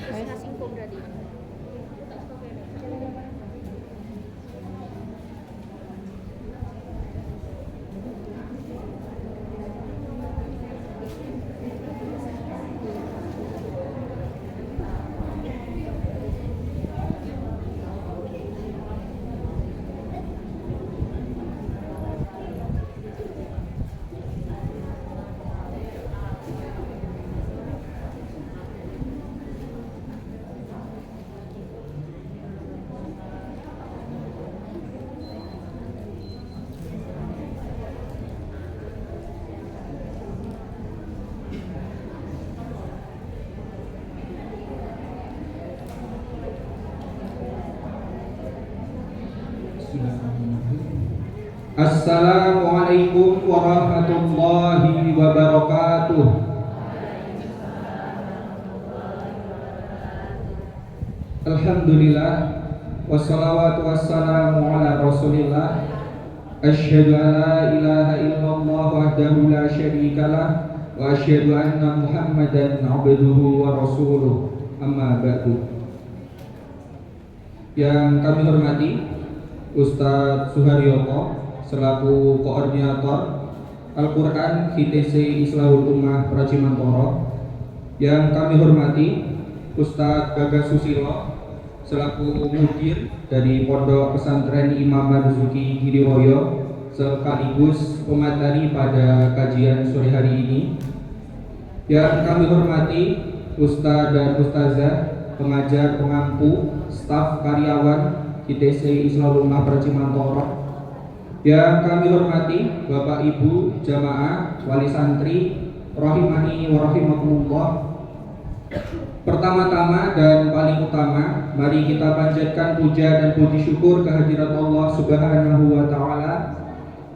Masing-masing pun berarti. Assalamualaikum warahmatullahi wabarakatuh. Alhamdulillah wassalatu wassalamu ala rasulillah. Asyhadu an la ilaha illallah wahdahu la syarikalah wa asyhadu anna Muhammadan abduhu wa rasuluh. Amma ba'du. Yang kami hormati Ustadz Suharyoto selaku koordinator Al-Quran ITC Islahul Ummah Pracimantoro. Yang kami hormati Ustadz Gagas Susilo selaku mudir dari Pondok Pesantren Imam Marzuki Gidiroyo sekaligus pemateri pada kajian sore hari ini. Yang kami hormati Ustadz dan Ustazah, pengajar, pengampu, staf karyawan ITC Islahul Ummah Pracimantoro. Yang kami hormati Bapak Ibu jamaah wali santri rahimani wa rahimakumullah. Pertama-tama dan paling utama, mari kita panjatkan puja dan puji syukur kehadirat Allah Subhanahu wa taala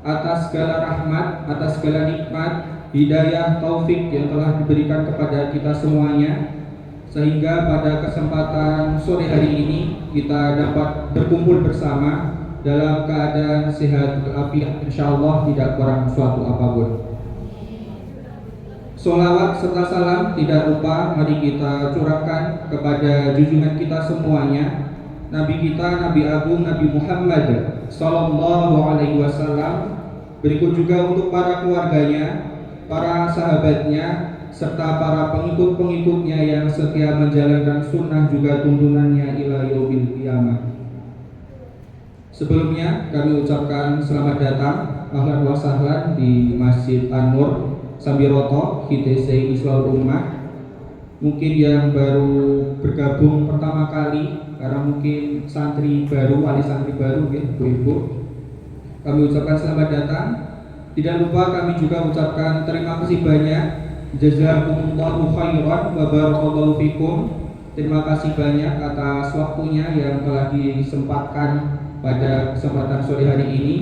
atas segala rahmat, atas segala nikmat, hidayah, taufik yang telah diberikan kepada kita semuanya, sehingga pada kesempatan sore hari ini kita dapat berkumpul bersama dalam keadaan sehat walafiat, insyaallah tidak kurang suatu apapun. Sholawat serta salam tidak lupa mari kita curahkan kepada junjungan kita semuanya, Nabi kita, Nabi Agung, Nabi Muhammad Sallallahu Alaihi Wasallam. Berikut juga untuk para keluarganya, para sahabatnya, serta para pengikut-pengikutnya yang setia menjalankan sunnah juga tuntunannya ila yaumil qiyamah. Sebelumnya kami ucapkan selamat datang, ahlan wa sahlan di Masjid An-Nur Sambiroto ITC Islahul Ummah. Mungkin yang baru bergabung pertama kali karena mungkin santri baru, wali santri baru ya, ibu-ibu, kami ucapkan selamat datang. Tidak lupa kami juga ucapkan terima kasih banyak, jazakumullahu khairan wa barakallahu fikum. Terima kasih banyak atas waktunya yang telah disempatkan pada kesempatan sore hari ini.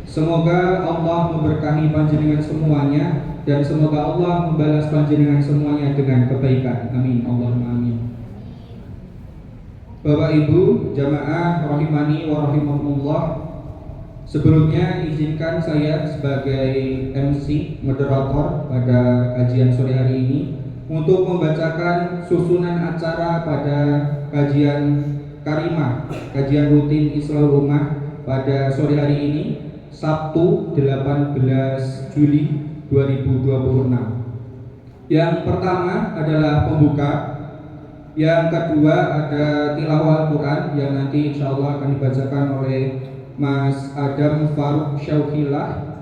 Semoga Allah memberkahi panjenengan semuanya dan semoga Allah membalas panjenengan semuanya dengan kebaikan. Amin, Allahumma amin. Bapak Ibu jamaah rahimani wa rahimakumullah, sebelumnya izinkan saya sebagai MC moderator pada kajian sore hari ini untuk membacakan susunan acara pada kajian Karimah, kajian rutin Islahul Ummah pada sore hari ini, Sabtu 18 Juli 2026. Yang pertama adalah pembuka, yang kedua ada tilawah Al-Quran yang nanti insya Allah akan dibacakan oleh Mas Adam Faruk Syaukilah.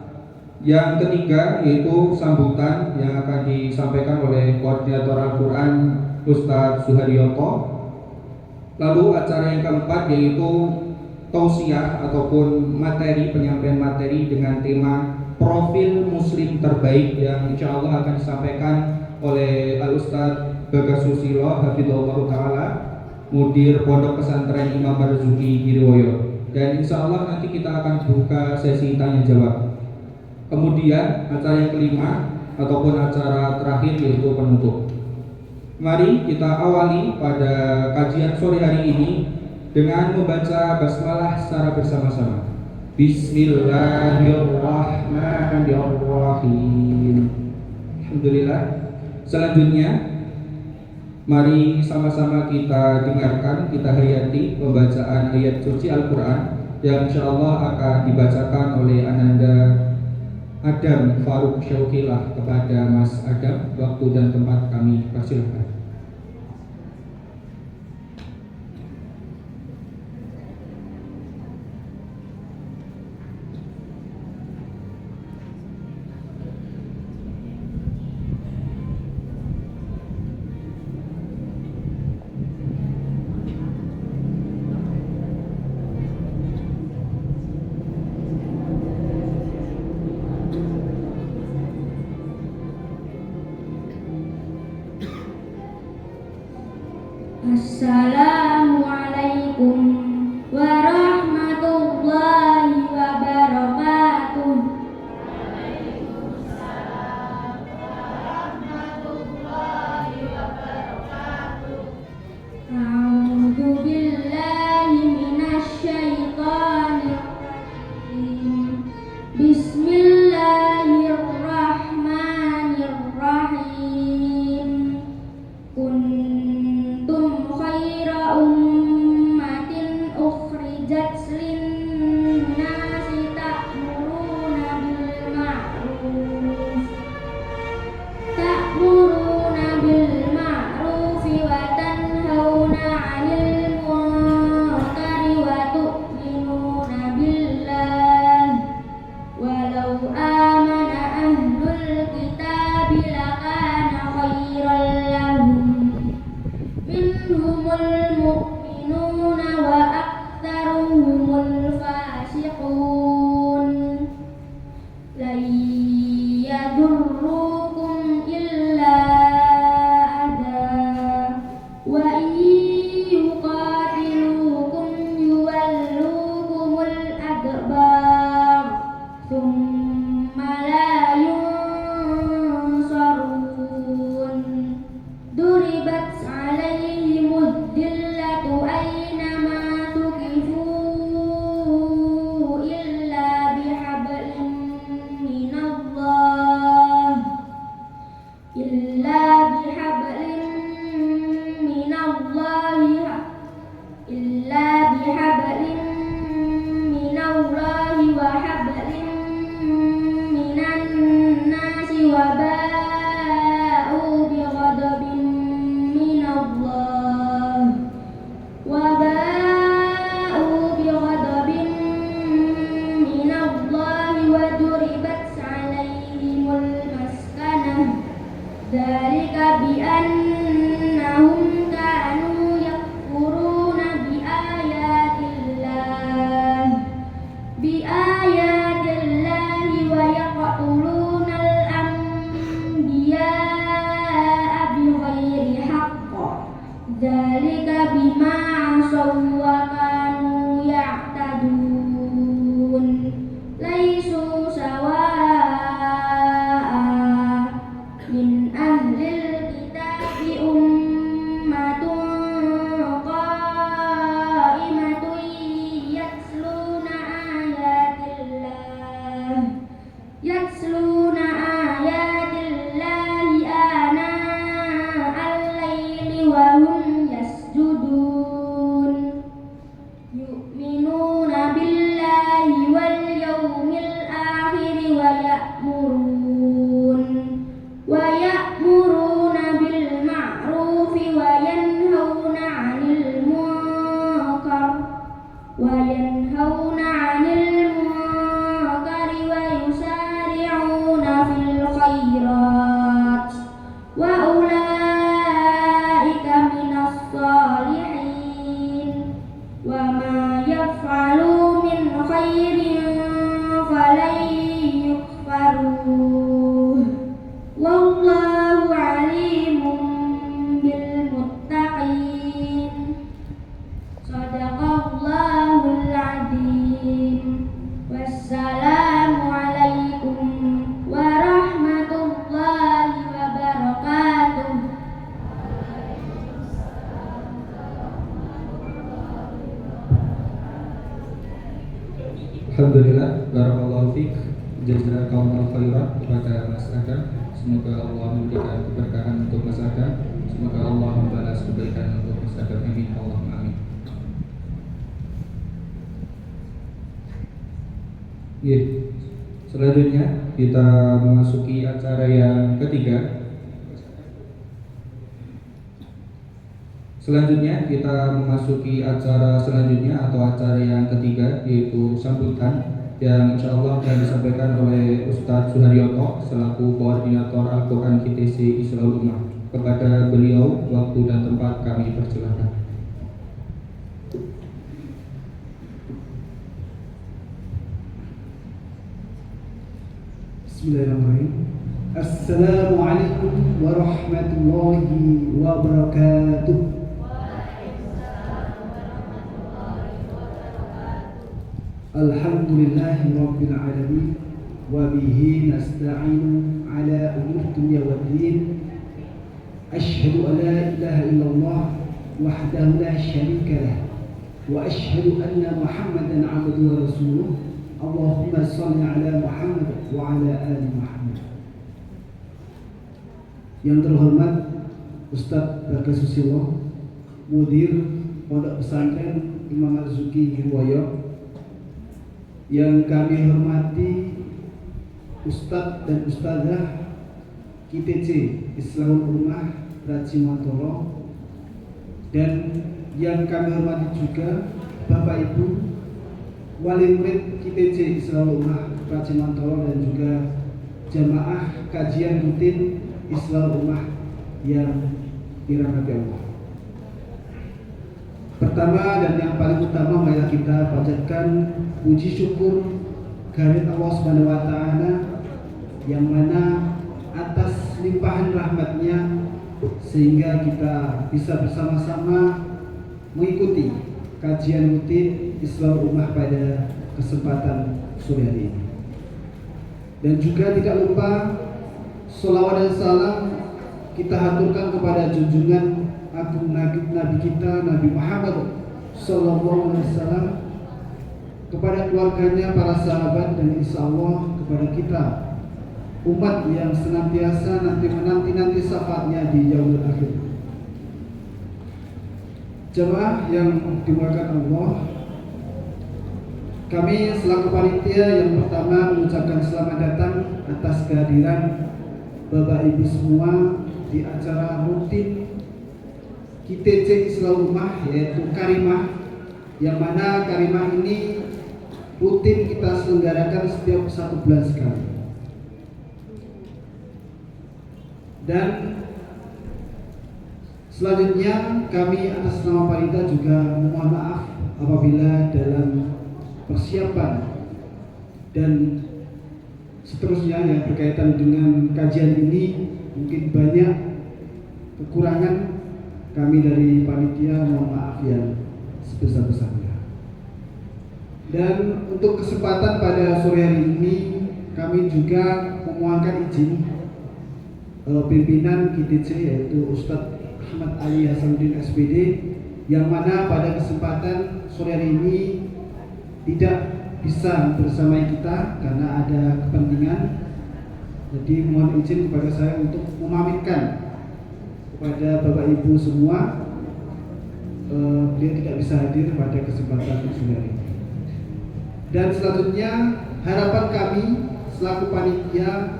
Yang ketiga yaitu sambutan yang akan disampaikan oleh koordinator Al-Quran Ustadz Suharyoto. Lalu acara yang keempat yaitu tausiah ataupun materi, penyampaian materi dengan tema profil muslim terbaik yang insya Allah akan disampaikan oleh Al-Ustadz Gagas Susilo hafizahullah ta'ala, mudir Pondok Pesantren Imam Marzuki Gidiroyo. Dan insya Allah nanti kita akan buka sesi tanya jawab. Kemudian acara yang kelima ataupun acara terakhir yaitu penutup. Mari kita awali pada kajian sore hari ini dengan membaca basmalah secara bersama-sama. Bismillahirrahmanirrahim. Alhamdulillah. Selanjutnya Mari sama-sama kita dengarkan, kita hayati pembacaan ayat suci Al-Quran yang insyaallah akan dibacakan oleh Ananda Adam Faruk Syaukilah kepada Mas Adam. Waktu dan tempat kami persilahkan. Assalamualaikum warahmatullahi wabarakatuh. Waalaikumsalam warahmatullahi wabarakatuh. A'udzu billahi minasyaitonir rajim. Bismillahirrahmanirrahim. Kuntum khaira ummatin ukhrijat linnasi ta'muruna bil ma'rufi wa tanhauna 'anil munkari wa tu'minuna billah. Walau amana ahlul kitabi lakana khairan lahum minhumul mu'minuna wa aktsaruhumul fasiqun. Lan yadurrukum illa adha wa yuqatilukum yuwallukumul adbar thumma la yunsarun. Duribat 'alaihimud dillatu aynama tuqifu illa bihablin minallah illa bihablin minallahi illa bihablin minallahi wa hablin minan nasi wa ba'u bighadabin minallah wa ba'u bighadabin minallahi wa duribat 'alaihimul maskanah. Dzalika bi annahum kanu yakfuruna bi ayatillahi wa yaqtulunal anbiya'a bighairi haqq. Dzalika bima 'asaw wa kanu ya'tadun. Laisu sawa'a min ahlil kitabi ummatun qa'imatun yatsluna ayatillahi ana al-laili wa hum yasjudun. Yu'minuna billahi wal yawmil akhir wa ya'muruna bil ma'rufi wa yanhauna 'anil munkari wa yusari'una fil khairat wa ulaika minas shalihin wa ma yaf'alu min khairin falan yukfaruh. Wallahu alimun bil muttaqin. Shadaqallahul adzim. Wassalamualaikum warahmatullahi wabarakatuh. Alhamdulillah, barakallahu fiik, jazakallahu khairan kepada Mas Adam. Semoga Allah memberikan keberkahan untuk Mas Adam. Semoga Allah membalas kebaikan untuk Ustaz kami. Allahumma amin. Ya, selanjutnya kita memasuki acara yang ketiga. Selanjutnya kita memasuki acara selanjutnya atau acara yang ketiga, yaitu sambutan yang insya Allah akan disampaikan oleh Ustadz Suharyoto selaku koordinator Al-Quran KTC Islahul Ummah. Kepada beliau waktu dan tempat kami persilakan. Bismillahirrahmanirrahim. Assalamualaikum warahmatullahi wabarakatuh. Alhamdulillahi rabbil alamin wa bihi nasta'inu ala umur dunya waddin. Asyhadu an la ilaha illallah wahdahu la syarika lah wa asyhadu anna Muhammadan 'abduhu wa rasuluh. Allahumma shalli ala Muhammad wa ala ali Muhammad. Yang terhormat Ustadz Bagas Susilo, Mudir Pondok Pesantren Imam Marzuki Hirwoyo. Yang kami hormati Ustadz dan Ustadzah KTC Islahul Ummah Racimantoro, dan yang kami hormati juga Bapak Ibu wali murid KTC Islahul Ummah Racimantoro dan juga jamaah kajian rutin Islahul Ummah yang dirahmati Allah. Pertama dan yang paling utama, marilah kita panjatkan puji syukur kehadirat Allah Subhanahu wa taala yang mana atas limpahan rahmatnya sehingga kita bisa bersama-sama mengikuti kajian rutin Islahul Ummah pada kesempatan sore hari ini. Dan juga tidak lupa sholawat dan salam kita haturkan kepada junjungan agung Nabi kita Nabi Muhammad Sallallahu Alaihi Wasallam, kepada keluarganya, para sahabat, dan insya Allah kepada kita umat yang senantiasa menanti syafaatnya di yaumul akhir. Jemaah yang dimuliakan Allah, kami selaku panitia yang pertama mengucapkan selamat datang atas kehadiran Bapak Ibu semua di acara rutin KTC Islahul Ummah, yaitu Karimah, yang mana Karimah ini rutin kita selenggarakan setiap 1 bulan sekali. Dan selanjutnya kami atas nama panitia juga mohon maaf apabila dalam persiapan dan seterusnya yang berkaitan dengan kajian ini mungkin banyak kekurangan. Kami dari panitia mohon maaf yang sebesar-besarnya. Dan untuk kesempatan pada sore hari ini kami juga memohonkan izin pimpinan KTC yaitu Ustadz Ahmad Ali Hasanuddin SPD, yang mana pada kesempatan sore hari ini tidak bisa bersama kita karena ada kepentingan. Jadi mohon izin kepada saya untuk memamitkan kepada Bapak Ibu semua, beliau tidak bisa hadir pada kesempatan sore hari ini. Dan selanjutnya harapan kami selaku panitia,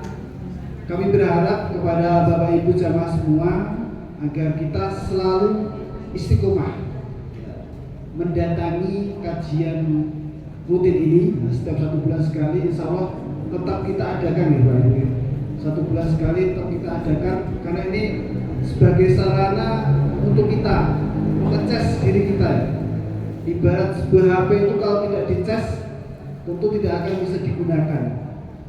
kami berharap kepada Bapak Ibu jamaah semua agar kita selalu istiqomah mendatangi kajian rutin ini. Setiap 1 bulan sekali insya Allah tetap kita adakan ya Pak Ibu. 1 bulan sekali tetap kita adakan, karena ini sebagai sarana untuk kita mengecas diri kita. Ibarat sebuah HP itu kalau tidak dicas tentu tidak akan bisa digunakan,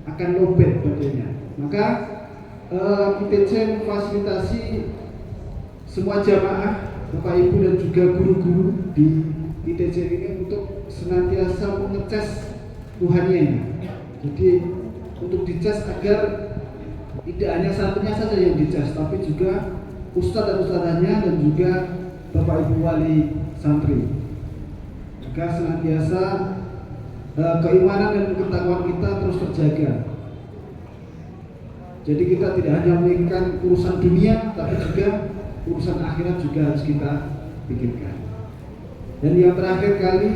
akan lowbat baterainya. Maka KTC memfasilitasi semua jamaah, Bapak Ibu dan juga guru-guru di KTC ini untuk senantiasa mengecas Tuhannya. Jadi untuk dicas agar tidak hanya santrinya saja yang dicas, tapi juga ustadz dan ustadzahnya dan juga Bapak Ibu wali santri, agar senantiasa keimanan dan ketakwaan kita terus terjaga. Jadi kita tidak hanya memikirkan urusan dunia, tapi juga urusan akhirat juga harus kita pikirkan. Dan yang terakhir kali,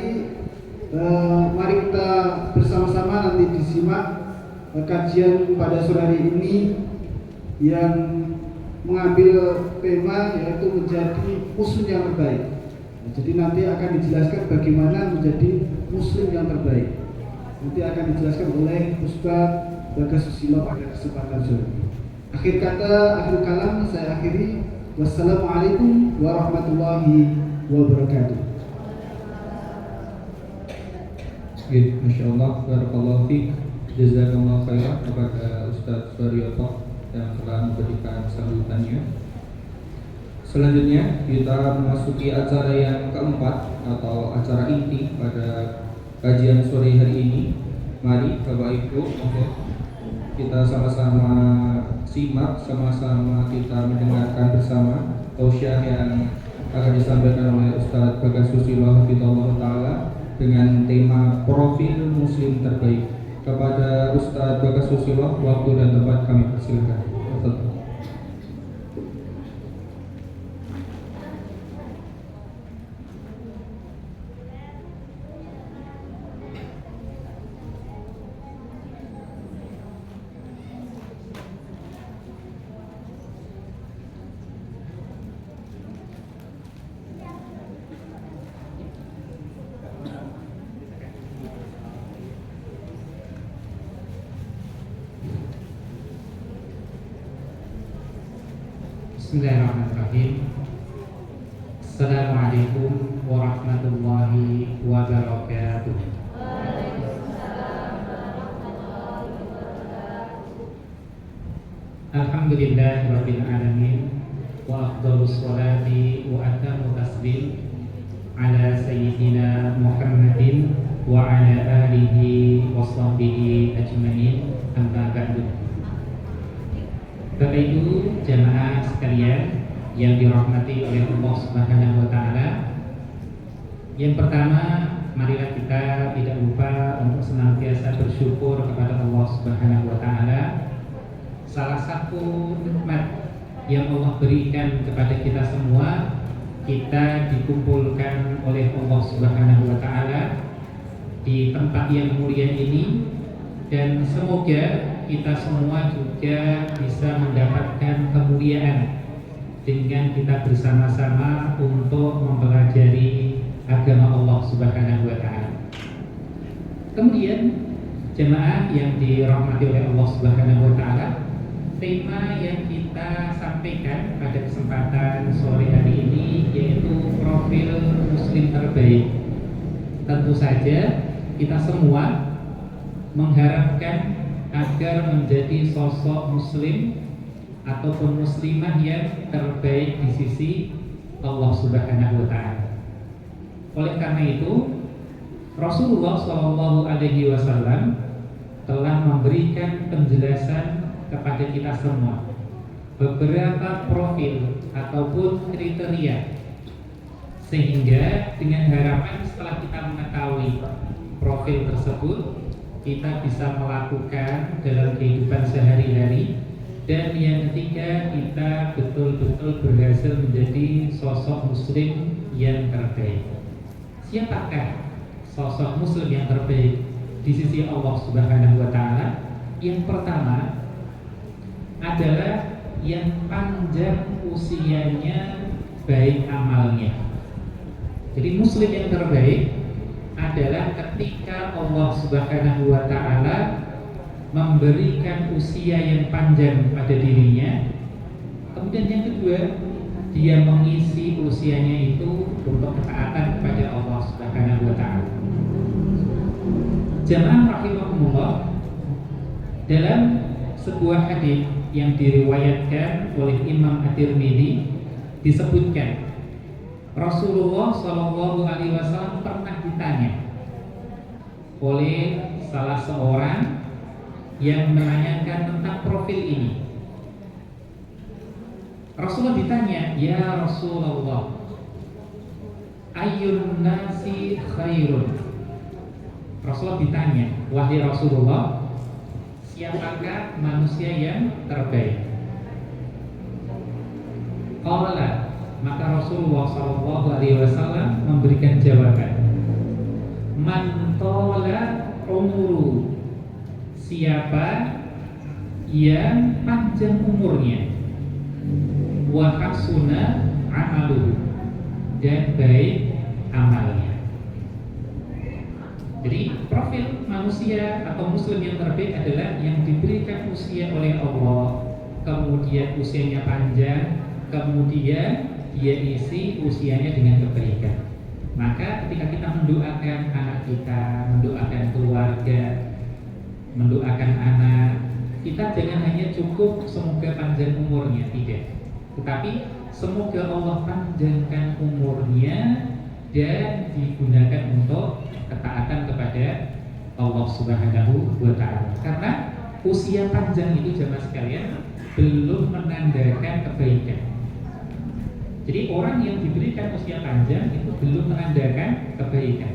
mari kita bersama-sama nanti disimak kajian pada sore hari ini yang mengambil tema yaitu menjadi muslim yang terbaik. Jadi nanti akan dijelaskan bagaimana menjadi muslim yang terbaik. Nanti akan dijelaskan oleh Ustaz Bagas Susilo pada kesempatan sore ini. Akhir kata, akhir kalam saya akhiri. Wassalamualaikum warahmatullahi wabarakatuh. Masya Allah, barakallahu fiik, jazakallahu khairan kepada Ustaz Suryoto yang telah memberikan sambutannya. Selanjutnya kita memasuki acara yang keempat atau acara inti pada kajian sore hari ini. Mari Bapak Ibu, kita sama-sama simak, sama-sama kita mendengarkan bersama tausiah yang akan disampaikan oleh Ustaz Bagas Susilo Hafizahullah Ta'ala dengan tema profil muslim terbaik. Kepada Ustaz Bagas Susilo, waktu dan tempat kami persilakan. Bismillahirrahmanirrahim. Assalamualaikum warahmatullahi wabarakatuh. Alhamdulillahirabbil alamin wa afdhalus sholati wa atammu taslim ala sayyidina Muhammadin wa ala alihi wa sahbihi ajmain, amma ba'du. Bapak Ibu jamaah sekalian yang dirahmati oleh Allah Subhanahu wa taala. Yang pertama, marilah kita tidak lupa untuk senantiasa bersyukur kepada Allah Subhanahu wa taala. Salah satu nikmat yang Allah berikan kepada kita semua, kita dikumpulkan oleh Allah Subhanahu wa taala di tempat yang mulia ini, dan semoga kita semua juga bisa mendapatkan kemuliaan dengan kita bersama-sama untuk mempelajari agama Allah Subhanahu wa taala. Kemudian jemaah yang dirahmati oleh Allah Subhanahu wa taala, tema yang kita sampaikan pada kesempatan sore hari ini yaitu profil muslim terbaik. Tentu saja kita semua mengharapkan agar menjadi sosok muslim ataupun muslimah yang terbaik di sisi Allah Subhanahu wa taala. Oleh karena itu, Rasulullah SAW telah memberikan penjelasan kepada kita semua beberapa profil ataupun kriteria, sehingga dengan harapan setelah kita mengetahui profil tersebut, kita bisa melakukan dalam kehidupan sehari-hari, dan yang ketiga, kita betul-betul berhasil menjadi sosok muslim yang terbaik. Siapakah sosok muslim yang terbaik di sisi Allah Subhanahu wa taala? Yang pertama adalah yang panjang usianya, baik amalnya. Jadi muslim yang terbaik adalah ketika Allah Subhanahu wa taala memberikan usia yang panjang pada dirinya. Kemudian yang kedua, dia mengisi usianya itu untuk ketaatan kepada Allah Subhanahu wa taala. Jamaah rahimahumullah, dalam sebuah hadis yang diriwayatkan oleh Imam At-Tirmidzi disebutkan Rasulullah SAW pernah ditanya oleh salah seorang yang menanyakan tentang profil ini. Rasulullah ditanya, "Ya Rasulullah, ayyun nasi khairun?" Rasulullah ditanya, "Wahai Rasulullah, siapakah manusia yang terbaik?" Qala, maka Rasulullah SAW memberikan jawaban, man tola umuru, siapa yang panjang umurnya, wa hasuna amaluhu, dan baik amalnya. Jadi profil manusia atau muslim yang terbaik adalah yang diberikan usia oleh Allah, kemudian usianya panjang, kemudian dia isi usianya dengan kebaikan. Maka ketika kita mendoakan anak kita, mendoakan keluarga, mendoakan anak, kita jangan hanya cukup semoga panjang umurnya, tidak, tetapi semoga Allah panjangkan umurnya dan digunakan untuk ketaatan kepada Allah Subhanahu wa Ta'ala. Karena usia panjang itu jamaah sekalian belum menandakan kebaikan. Jadi orang yang diberikan usia panjang itu belum menandakan kebaikan.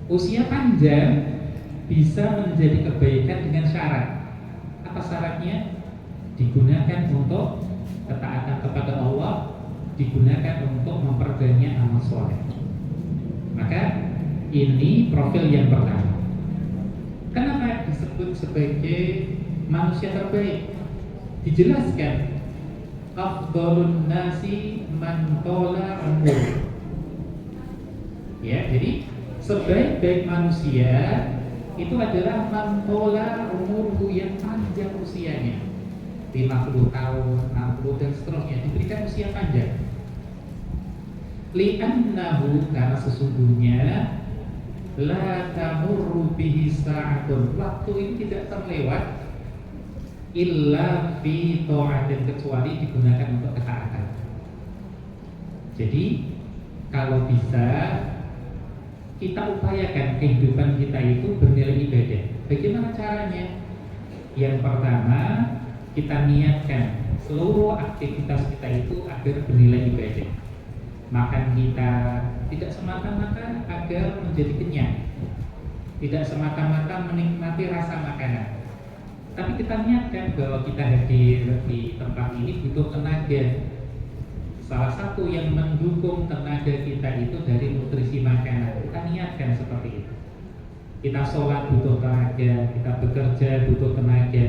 Usia panjang bisa menjadi kebaikan dengan syarat. Apa syaratnya? Digunakan untuk ketaatan kepada Allah, digunakan untuk memperbanyak amal soleh. Maka ini profil yang pertama. Kenapa disebut sebagai manusia terbaik? Dijelaskan, afdhalun nasi man tola umur. Ya, jadi sebaik-baik manusia itu adalah man tola umurhu, yang panjang usianya, 50 tahun, 60 dan seterusnya, diberikan usia panjang. Li'annahu, karena sesungguhnya la tamurru bihi sa'atun, waktu ini tidak terlewat illa fi ta'atin, kecuali digunakan untuk ketaatan. Jadi kalau bisa kita upayakan kehidupan kita itu bernilai ibadah. Bagaimana caranya? Yang pertama, kita niatkan seluruh aktivitas kita itu agar bernilai ibadah. Makan kita tidak semata-mata agar menjadi kenyang, tidak semata-mata menikmati rasa makanan, tapi kita niatkan bahwa kita hadir di tempat ini butuh tenaga. Salah satu yang mendukung tenaga kita itu dari nutrisi makanan. Kita niatkan seperti itu. Kita sholat butuh tenaga, kita bekerja butuh tenaga.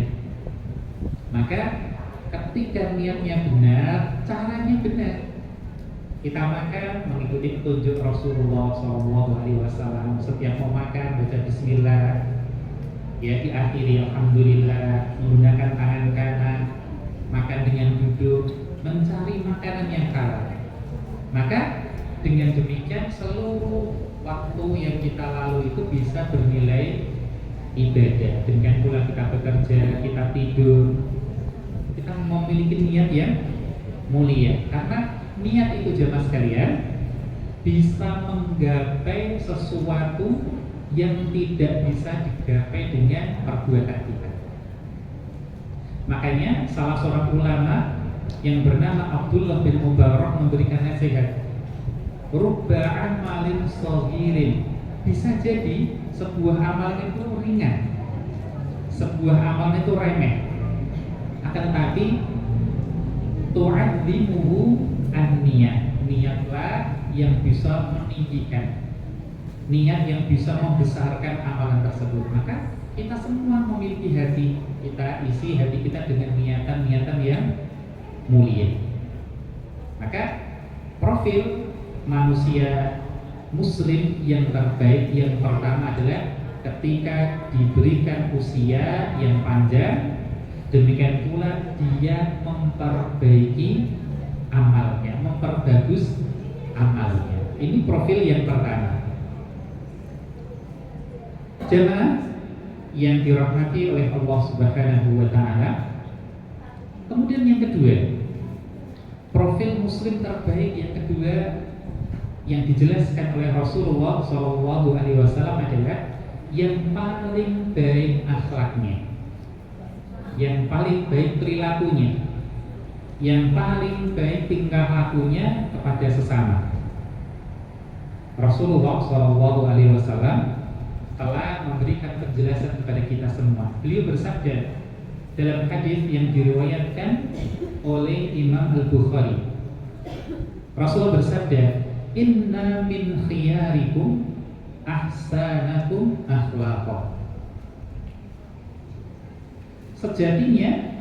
Maka ketika niatnya benar, caranya benar, kita makan mengikuti petunjuk Rasulullah SAW. Setiap mau makan baca Bismillah, ya diakhiri Alhamdulillah, menggunakan tangan kanan, makan dengan duduk, mencari makanan yang halal. Maka dengan demikian seluruh waktu yang kita lalui itu bisa bernilai ibadah. Dengan pula kita bekerja, kita tidur, kita memiliki niat yang mulia. Karena niat itu jemaah sekalian bisa menggapai sesuatu yang tidak bisa digapai dengan perbuatan kita. Makanya salah seorang ulama yang bernama Abdullah bin Mubarak memberikan nasihat, rubba amalin shaghirin, bisa jadi sebuah amal itu ringan, sebuah amal itu remeh, akan tetapi tu'addimuhu an-niyat, niatlah yang bisa meninggikan, niat yang bisa membesarkan amalan tersebut. Maka kita semua memiliki hati, kita isi hati kita dengan niatan-niatan yang mulia. Maka profil manusia muslim yang terbaik yang pertama adalah ketika diberikan usia yang panjang, demikian pula dia memperbaiki amalnya, memperbagus amalnya. Ini profil yang pertama. Jemaah yang dirahmati oleh Allah Subhanahu wa Ta'ala. Kemudian yang kedua, profil muslim terbaik yang kedua yang dijelaskan oleh Rasulullah SAW adalah yang paling baik akhlaknya, yang paling baik perilakunya, yang paling baik tingkah lakunya kepada sesama. Rasulullah SAW telah memberikan penjelasan kepada kita semua. Beliau bersabda, dalam hadis yang diriwayatkan oleh Imam Al-Bukhari. Rasulullah bersabda, "Inna min khiyarikum ahsanakum akhlaqan." Sejatinya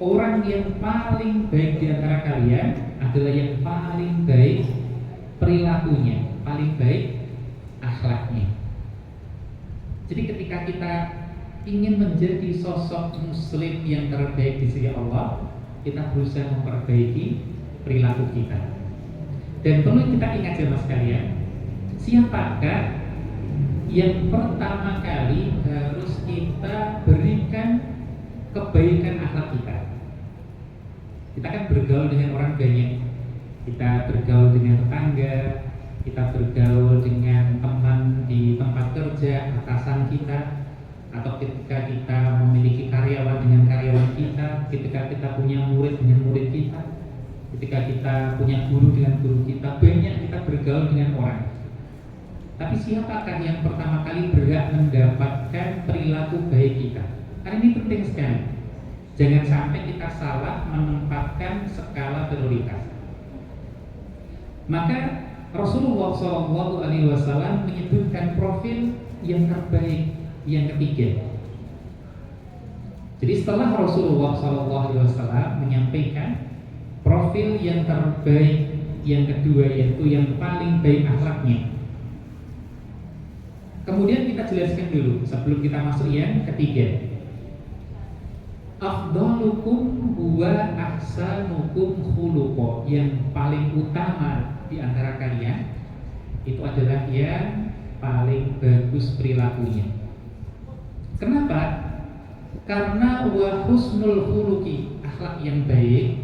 orang yang paling baik di antara kalian adalah yang paling baik perilakunya, paling baik akhlaknya. Jadi ketika kita ingin menjadi sosok muslim yang terbaik di sisi Allah, kita berusaha memperbaiki perilaku kita. Dan perlu kita ingat jemaah sekalian, siapakah yang pertama kali harus kita berikan kebaikan akhlak kita? Kita kan bergaul dengan orang banyak. Kita bergaul dengan tetangga, kita bergaul dengan teman di tempat kerja, atasan kita, atau ketika kita memiliki karyawan dengan karyawan kita, ketika kita punya murid dengan murid kita, ketika kita punya guru dengan guru kita, banyak kita bergaul dengan orang. Tapi siapakah yang pertama kali berhak mendapatkan perilaku baik kita? Karena ini penting sekali. Jangan sampai kita salah menempatkan skala prioritas. Maka Rasulullah SAW menyebutkan profil yang terbaik yang ketiga. Jadi setelah Rasulullah SAW menyampaikan profil yang terbaik yang kedua, yaitu yang paling baik akhlaknya, kemudian kita jelaskan dulu sebelum kita masuk yang ketiga. Afdalukum huwa ahsanukum khuluqa, yang paling utama di antara kalian itu adalah yang paling bagus perilakunya. Kenapa? Karena wa husnul khuluqi, akhlak yang baik,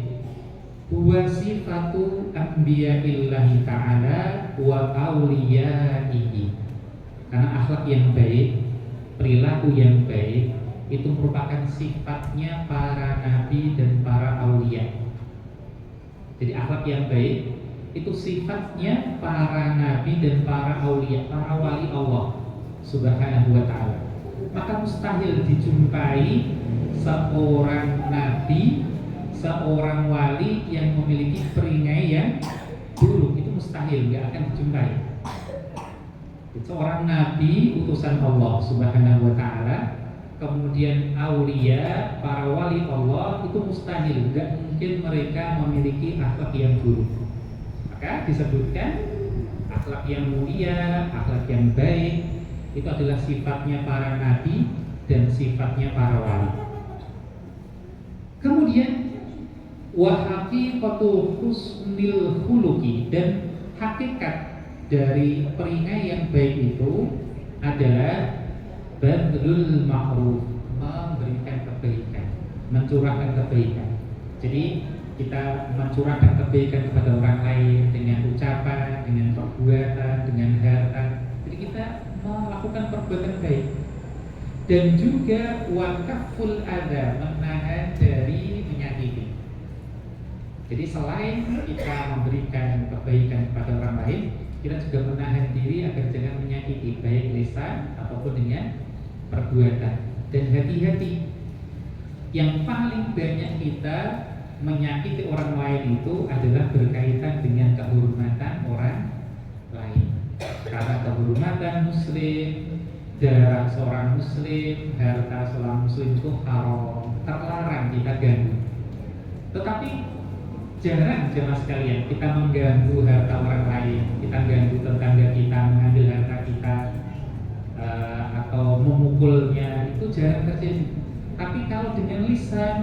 huwa sifatu anbiya'illahi ta'ala wa awliyaihi. Karena akhlak yang baik, perilaku yang baik itu merupakan sifatnya para nabi dan para aulia. Jadi akhlak yang baik itu sifatnya para nabi dan para aulia, para wali Allah Subhanahu wa ta'ala. Maka mustahil dijumpai seorang nabi, seorang wali yang memiliki perangai yang buruk. Itu mustahil, nggak akan dijumpai. Seorang nabi utusan Allah Subhanahu wa ta'ala, kemudian aulia, para wali Allah, itu mustahil, nggak mungkin mereka memiliki akhlak yang buruk. Maka disebutkan akhlak yang mulia, akhlak yang baik itu adalah sifatnya para nabi dan sifatnya para wali. Kemudian wa haqiqatu husnil khuluqi, dan hakikat dari perangai yang baik itu adalah badlul ma'ruf, memberikan kebaikan, mencurahkan kebaikan. Jadi kita mencurahkan kebaikan kepada orang lain dengan ucapan, dengan perbuatan, dengan harta. Jadi kita melakukan perbuatan baik. Dan juga wakaful adha, menahan dari menyakiti. Jadi selain kita memberikan kebaikan kepada orang lain, kita juga menahan diri agar jangan menyakiti, baik lisan ataupun dengan perbuatan. Dan hati-hati, yang paling banyak kita menyakiti orang lain itu adalah berkaitan dengan kehormatan orang lain. Karena kehormatan muslim, darah seorang muslim, harta seorang muslim itu haram, terlarang kita ganggu. Tetapi jarang jemaah sekalian kita mengganggu harta orang lain, kita ganggu tetangga kita, mengambil harta kita, atau memukulnya, itu jarang terjadi. Tapi kalau dengan lisan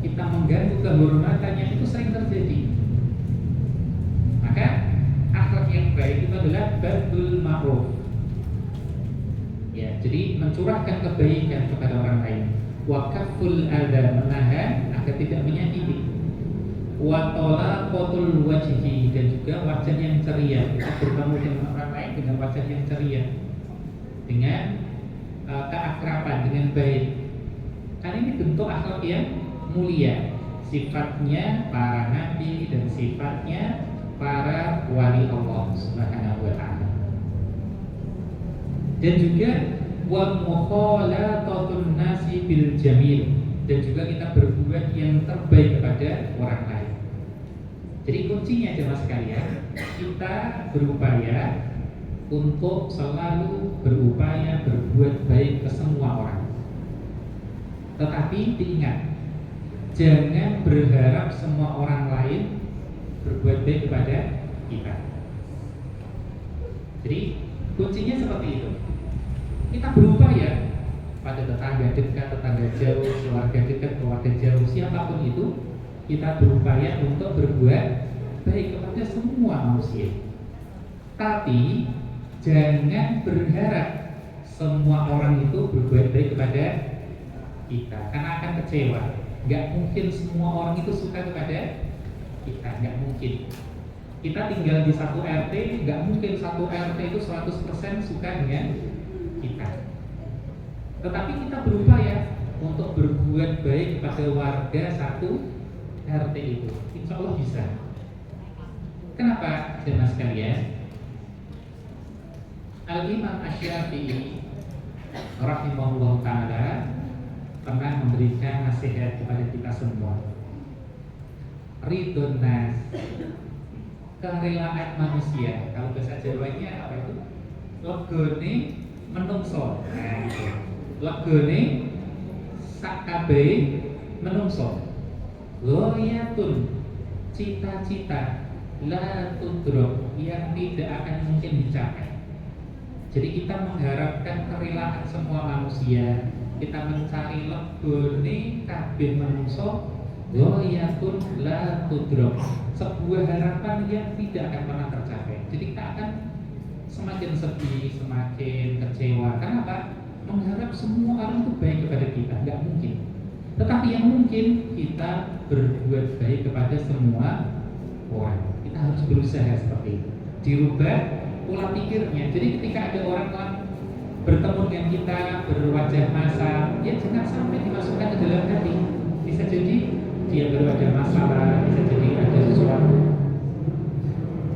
kita mengganggu kehormatannya, itu sering terjadi. Maka akhlak yang baik itu adalah badlul ma'ruf. Ya, jadi mencurahkan kebaikan kepada orang lain. Wa kaful adha, menahan agar tidak menyakiti. Wa talaqatul wajhi, dan juga wajah yang ceria. Kita bertemu dengan orang lain dengan wajah yang ceria, dengan keakraban, dengan baik. Karena ini bentuk akhlak yang mulia, sifatnya para nabi dan sifatnya para wali Allah Subhanahu wa ta'ala. Dan juga wa mukhalatatun nasi bil jamil, dan juga kita berbuat yang terbaik kepada orang lain. Jadi kuncinya jemaah sekalian, kita berupaya untuk selalu berupaya berbuat baik ke semua orang. Tetapi diingat, jangan berharap semua orang lain berbuat baik kepada kita. Jadi kuncinya seperti itu. Kita berupaya pada tetangga dekat, tetangga jauh, keluarga dekat, keluarga jauh, siapapun itu, kita berupaya untuk berbuat baik kepada semua manusia. Tapi jangan berharap semua orang itu berbuat baik kepada kita, karena akan kecewa. Gak mungkin semua orang itu suka kepada kita, gak mungkin. Kita tinggal di satu RT, gak mungkin satu RT itu 100% suka dengan kita. Tetapi kita berupaya untuk berbuat baik kepada warga satu RT itu, insya Allah bisa. Kenapa jemaah sekalian? Al-Imam Asy-Syafi'i rahimahullah ta'ala pernah memberikan nasihat kepada kita semua. Ridhon nas, kerelaan manusia. Kalau bahasa Jawanya apa itu? Legone menungso. Nah gitu. Legone sak kabeh menungso. Ghayatun, cita-cita la tudrok, yang tidak akan mungkin dicapai. Jadi kita mengharapkan kerelaan semua manusia, kita mencari legone kabeh menungso, ghayatun la tudrok, sebuah harapan yang tidak akan pernah tercapai. Jadi kita akan semakin sedih, semakin kecewa. Kenapa? Mengharap semua orang itu baik kepada kita, nggak mungkin. Tetapi yang mungkin kita berbuat baik kepada semua orang. Kita harus berusaha seperti itu. Dirubah pola pikirnya. Jadi ketika ada orang bertemu dengan kita berwajah masam, ya jangan sampai dimasukkan ke dalam hati. Bisa jadi dia berwajah masalah, bisa jadi ada sesuatu,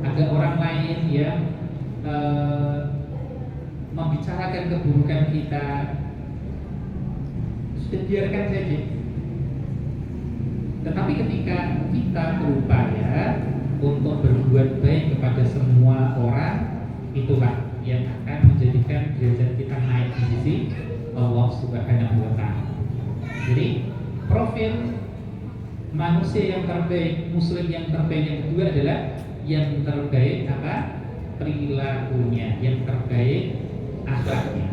ada orang lain yang membicarakan keburukan kita. Sudah biarkan saja. Tetapi ketika kita berupaya untuk berbuat baik kepada semua orang, itulah yang akan menjadikan derajat kita naik di sisi Allah Subhanahu wa ta'ala. Jadi profil manusia yang terbaik, muslim yang terbaik yang kedua adalah yang terbaik apa? Perilakunya, yang terbaik akhlaknya.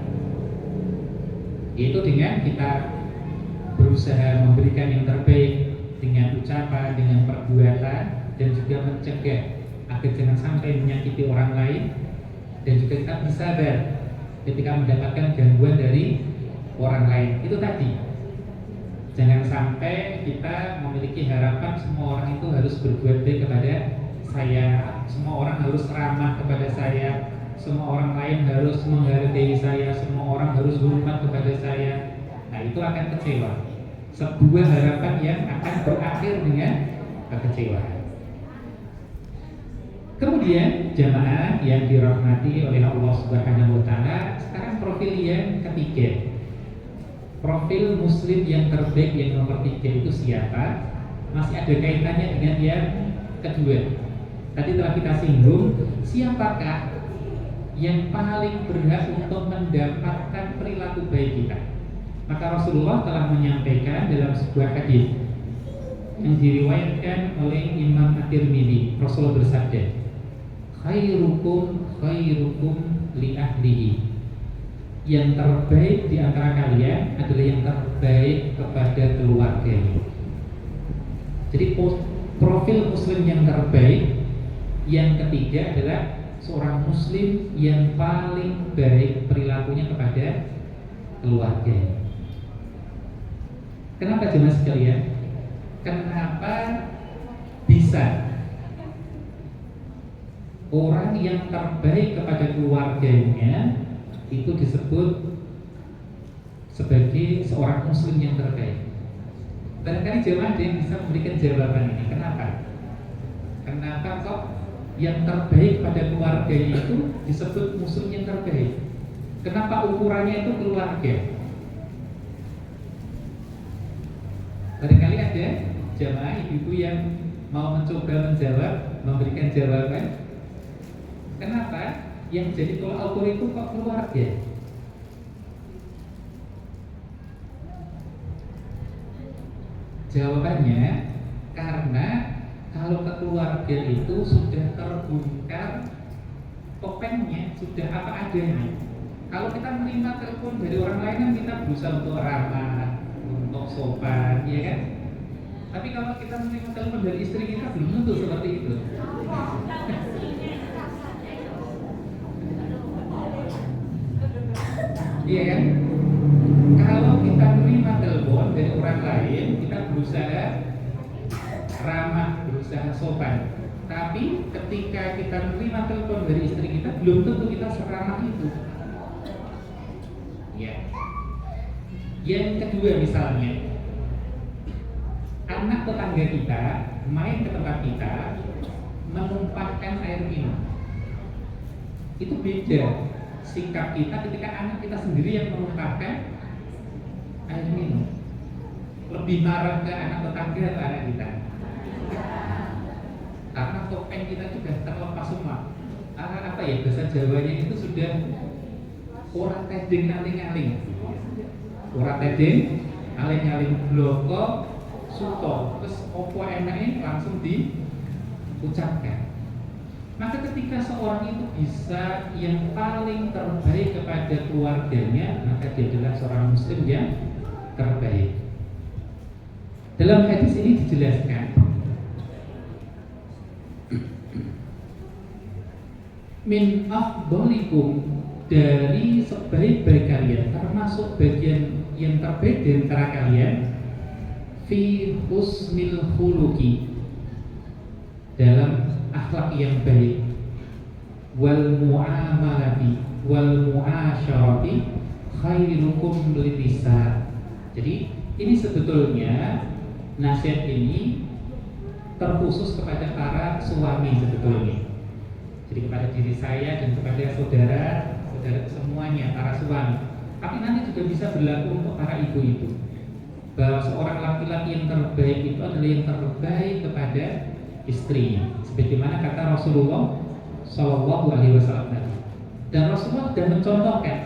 Yaitu dengan kita berusaha memberikan yang terbaik dengan ucapan, dengan perbuatan, dan juga mencegah agar jangan sampai menyakiti orang lain, dan juga kita bersabar ketika mendapatkan gangguan dari orang lain. Itu tadi, jangan sampai kita memiliki harapan semua orang itu harus berbuat baik kepada saya, semua orang harus ramah kepada saya, semua orang lain harus menghargai saya, semua orang harus hormat kepada saya. Nah itu akan kecewa. Sebuah harapan yang akan berakhir dengan kekecewaan. Kemudian jamaah yang dirahmati oleh Allah Subhanahu wa ta'ala, sekarang profil yang ketiga. Profil muslim yang terbaik yang nomor 3 itu siapa? Masih ada kaitannya dengan yang kedua. Tadi telah kita singgung, siapakah yang paling berhak untuk mendapatkan perilaku baik kita? Maka Rasulullah telah menyampaikan dalam sebuah hadis yang diriwayatkan oleh Imam At-Tirmidzi. Rasulullah bersabda, khairukum li ahlihi, yang terbaik di antara kalian adalah yang terbaik kepada keluarganya. Jadi profil muslim yang terbaik yang ketiga adalah seorang muslim yang paling baik perilakunya kepada keluarganya. Kenapa jemaah sekalian? Kenapa bisa orang yang terbaik kepada keluarganya itu disebut sebagai seorang muslim yang terbaik? Barangkali jemaah ada yang bisa memberikan jawaban ini. Kenapa? Kenapa kok yang terbaik pada keluarganya itu disebut muslim yang terbaik? Kenapa ukurannya itu keluarga? ada jamaah ibu-ibu yang mau mencoba menjawab, memberikan jawaban. Kenapa? Yang jadi tolak ukur itu kok keluarga? Jawabannya karena kalau keluarga itu sudah terbongkar topengnya, sudah apa adanya. Kalau kita menerima telepon dari orang lain kan kita berusaha untuk ramah, untuk sopan, ya kan? Tapi kalau kita menerima telepon dari istri kita belum tentu seperti itu. Iya kan? Kalau kita menerima telepon dari orang lain, kita berusaha ramah, berusaha sopan. Tapi ketika kita menerima telepon dari istri kita, belum tentu kita seramah itu. Ya. Yang kedua misalnya, anak tetangga kita main ke tempat kita, menumpahkan air minum. Itu beda sikap kita ketika anak kita sendiri yang menumpahkan air minum. Lebih marah ke anak tetangga atau anak kita? Karena topeng kita sudah terlepas semua. Apa ya, bahasa Jawanya itu sudah ora tedeng aling-aling. Ora tedeng aling-aling bloko suto. Terus opo enaknya langsung diucapkan. Maka ketika seorang itu bisa yang paling terbaik kepada keluarganya, maka dia adalah seorang muslim yang terbaik. Dalam hadis ini dijelaskan min afdhalikum, dari sebaik-baik kalian, termasuk bagian yang terbaik di antara kalian, fi husnil khuluqi, dalam akhlak yang baik, wal muamalati wal muasyarati khairukum linisa. Jadi ini sebetulnya nasihat ini terkhusus kepada para suami sebetulnya. Jadi kepada diri saya dan kepada saudara semuanya, para suami. Tapi nanti juga bisa berlaku untuk para ibu itu, bahwa seorang laki-laki yang terbaik itu adalah yang terbaik kepada istrinya, sebagaimana kata Rasulullah Shallallahu Alaihi Wasallam. Dan Rasulullah sudah mencontohkan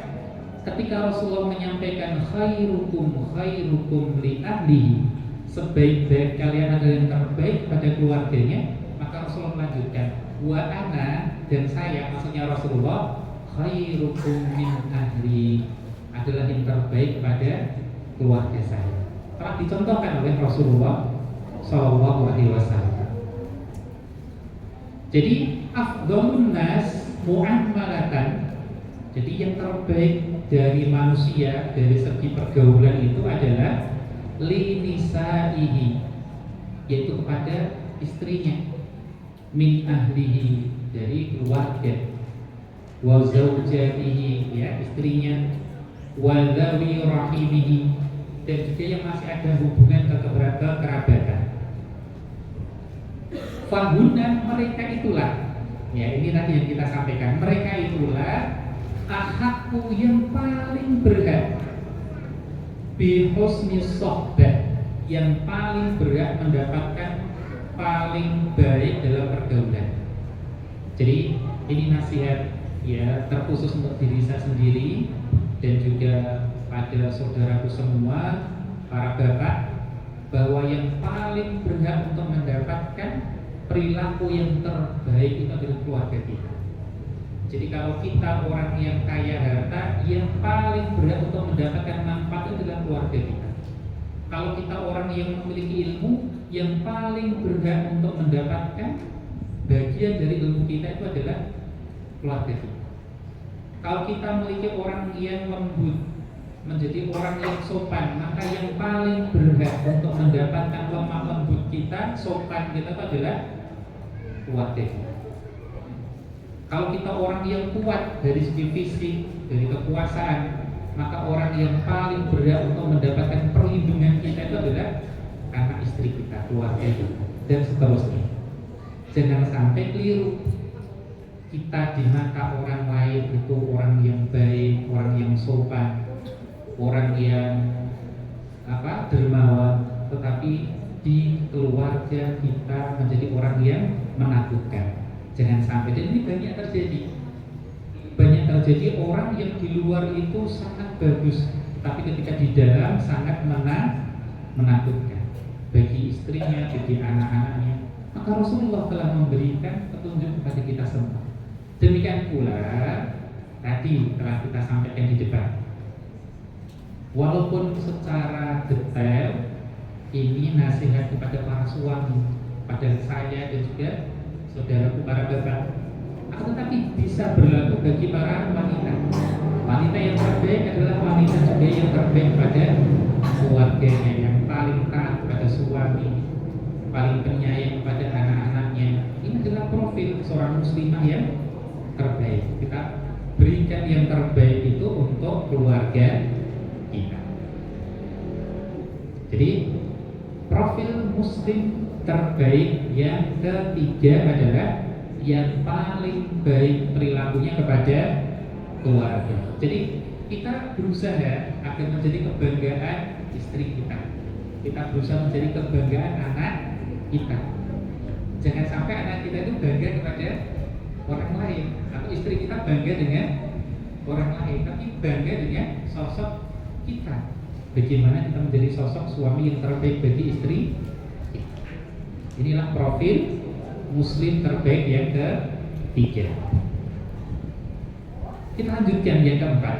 ketika Rasulullah menyampaikan khairukum li ahlihi, sebaik-baik kalian adalah yang terbaik kepada keluarganya, maka Rasulullah melanjutkan wa ana, dan saya, maksudnya Rasulullah, khairukum min ahli, adalah yang terbaik kepada keluarga saya. Telah dicontohkan oleh Rasulullah Shallallahu Alaihi Wasallam. Jadi afdhalun nas mu'amalatan, jadi yang terbaik dari manusia dari segi pergaulan itu adalah li nisaihi, yaitu kepada istrinya, min ahlihi, dari keluarga, wa zaujatihi, ya istrinya, wa dzawi rahimihi, dan juga yang masih ada hubungan kekerabatan. Fahunna, mereka itulah, ya ini tadi yang kita sampaikan, mereka itulah ahakku, yang paling berhak, bi husni sohbah, yang paling berhak mendapatkan paling baik dalam pergaulan. Jadi ini nasihat ya terkhusus untuk diri saya sendiri dan juga pada saudaraku semua, para bapak, bahwa yang paling berhak untuk mendapatkan perilaku yang terbaik itu adalah keluarga kita. Jadi kalau kita orang yang kaya harta, yang paling berhak untuk mendapatkan manfaat itu adalah keluarga kita. Kalau kita orang yang memiliki ilmu, yang paling berhak untuk mendapatkan bagian dari ilmu kita itu adalah keluarga kita. Kalau kita memiliki orang yang lembut, menjadi orang yang sopan, maka yang paling berhak untuk mendapatkan lemah lembut kita, sopan kita itu adalah keluarga kita. Kalau kita orang yang kuat dari segi fisik, dari kekuasaan, maka orang yang paling berhak untuk mendapatkan perlindungan kita itu adalah anak istri kita, keluarga kita, dan seterusnya. Jangan sampai keliru. Kita di mata orang lain itu orang yang baik, orang yang sopan, orang yang dermawan, tetapi di keluarga kita menjadi orang yang menakutkan. Jangan sampai, dan ini banyak terjadi. Banyak terjadi orang yang di luar itu sangat bagus, tapi ketika di dalam sangat menakutkan bagi istrinya, bagi anak-anaknya. Maka Rasulullah telah memberikan petunjuk kepada kita semua. Demikian pula tadi telah kita sampaikan di depan. Walaupun secara detail ini nasihat kepada para suami, pada saya dan juga saudaraku para bapak, akan tetapi bisa berlaku bagi para wanita. Wanita yang terbaik adalah wanita juga yang terbaik pada keluarganya, yang paling taat kepada suami, paling penyayang kepada anak-anaknya. Ini adalah profil seorang muslimah yang terbaik. Kita berikan yang terbaik itu untuk keluarga kita. Jadi profil muslim terbaik yang ketiga adalah yang paling baik perilakunya kepada keluarga. Jadi kita berusaha agar menjadi kebanggaan istri kita. Kita berusaha menjadi kebanggaan anak kita. Jangan sampai anak kita itu bangga kepada orang lain, atau istri kita bangga dengan orang lain, tapi bangga dengan sosok kita. Bagaimana kita menjadi sosok suami yang terbaik bagi istri kita. Inilah profil muslim terbaik yang ketiga. Kita lanjutkan yang keempat.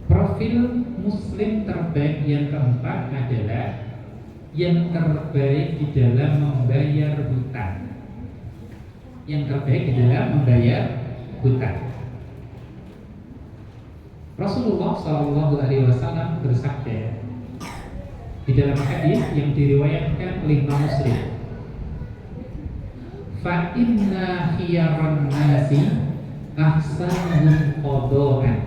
Profil muslim terbaik yang keempat adalah yang terbaik di dalam membayar hutang. Yang terbaik di dalam membayar hutang. Rasulullah SAW bersabda di dalam hadis yang diriwayatkan oleh Imam Muslim, fa inna khiyaran nasi ahsanuhum qadaan.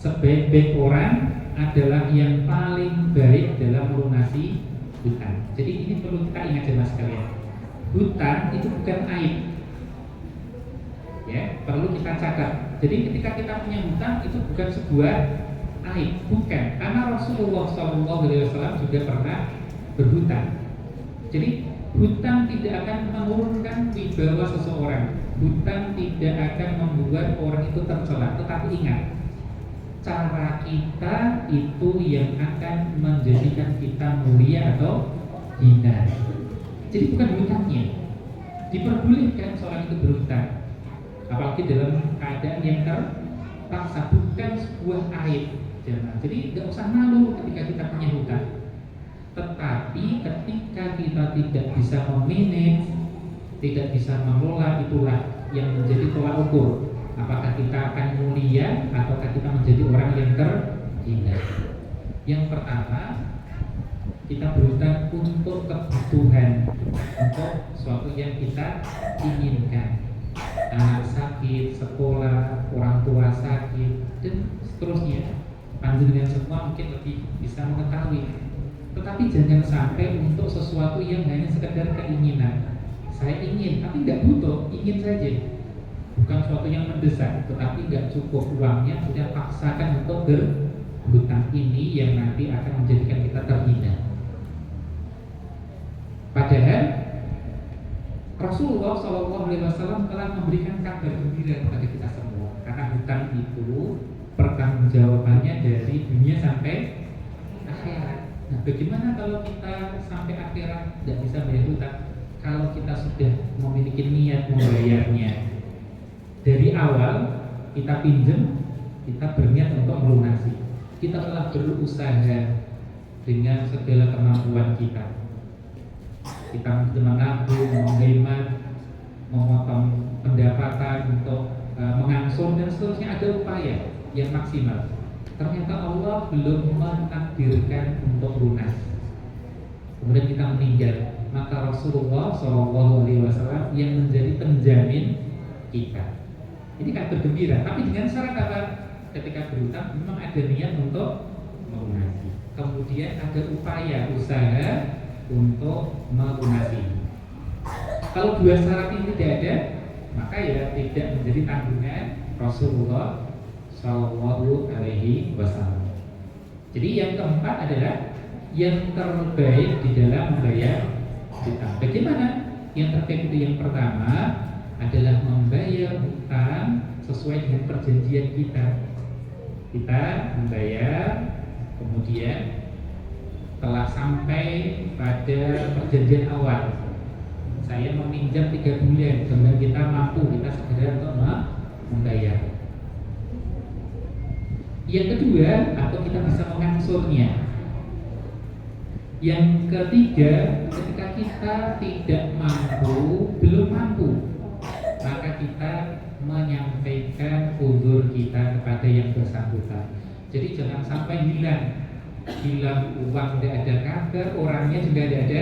Sebaik-baik orang adalah yang paling baik dalam melunasi hutang. Jadi ini perlu kita ingat jelas sekalian. Hutang itu bukan aib. Ya, perlu kita catat. Jadi ketika kita punya hutang itu bukan sebuah aib, bukan. Karena Rasulullah SAW juga pernah berhutang. Jadi hutang tidak akan menurunkan wibawa seseorang. Hutang tidak akan membuat orang itu tercela. Tetapi ingat, cara kita itu yang akan menjadikan kita mulia atau hina. Jadi bukan hutangnya. Diperbolehkan seorang itu berhutang, apalagi dalam keadaan yang terpaksa, bukan sebuah aib. Jadi nggak usah malu ketika kita punya hutang. Tetapi ketika kita tidak bisa memanage, tidak bisa mengelola, itulah yang menjadi tolak ukur. Apakah kita akan mulia ataukah kita menjadi orang yang terhina. Yang pertama, kita berhutang untuk kebutuhan, untuk sesuatu yang kita inginkan. Anak sakit, sekolah, orang tua sakit, dan seterusnya. Panjenengan semua mungkin lebih bisa mengetahui. Tetapi jangan sampai untuk sesuatu yang hanya sekedar keinginan. Saya ingin, tapi nggak butuh, ingin saja. Bukan sesuatu yang mendesak, tetapi nggak cukup uangnya, sudah paksakan untuk berhutang. Ini yang nanti akan menjadikan kita terhina. Padahal Rasulullah SAW telah memberikan kabar gembira kepada kita semua. Karena hutang itu pertanggungjawabannya dari dunia sampai akhirat. Nah, bagaimana kalau kita sampai akhirat tidak bisa bayar hutang? Kalau kita sudah memiliki niat membayarnya dari awal, kita pinjam, kita berniat untuk melunasi. Kita telah berusaha dengan segala kemampuan kita. Kita menabung, menghemat, memotong pendapatan untuk mengangsur dan seterusnya, ada upaya yang maksimal. Ternyata Allah belum mentakdirkan untuk lunas. Kemudian kita meninggal, maka Rasulullah SAW yang menjadi penjamin kita. Ini kan bergembira, tapi dengan syarat apa? Ketika berhutang memang ada niat untuk melunasi. Kemudian ada upaya usaha untuk melunasi. Kalau dua syarat ini tidak ada, maka ya tidak menjadi tanggungan Rasulullah Sallallahu Alaihi Wasallam. Jadi yang keempat adalah yang terbaik di dalam membayar hutang. Bagaimana? Yang terbaik itu yang pertama adalah membayar hutang sesuai dengan perjanjian kita. Kita membayar, kemudian telah sampai pada perjanjian awal. Saya meminjam 3 bulan, kemudian kita mampu, kita segera untuk membayar. Yang kedua, atau kita bisa mengangsurnya. Yang ketiga, ketika kita tidak mampu, belum mampu, maka kita menyampaikan uzur kita kepada yang bersangkutan. Jadi jangan sampai hilang uang, tidak ada kabar, orangnya juga tidak ada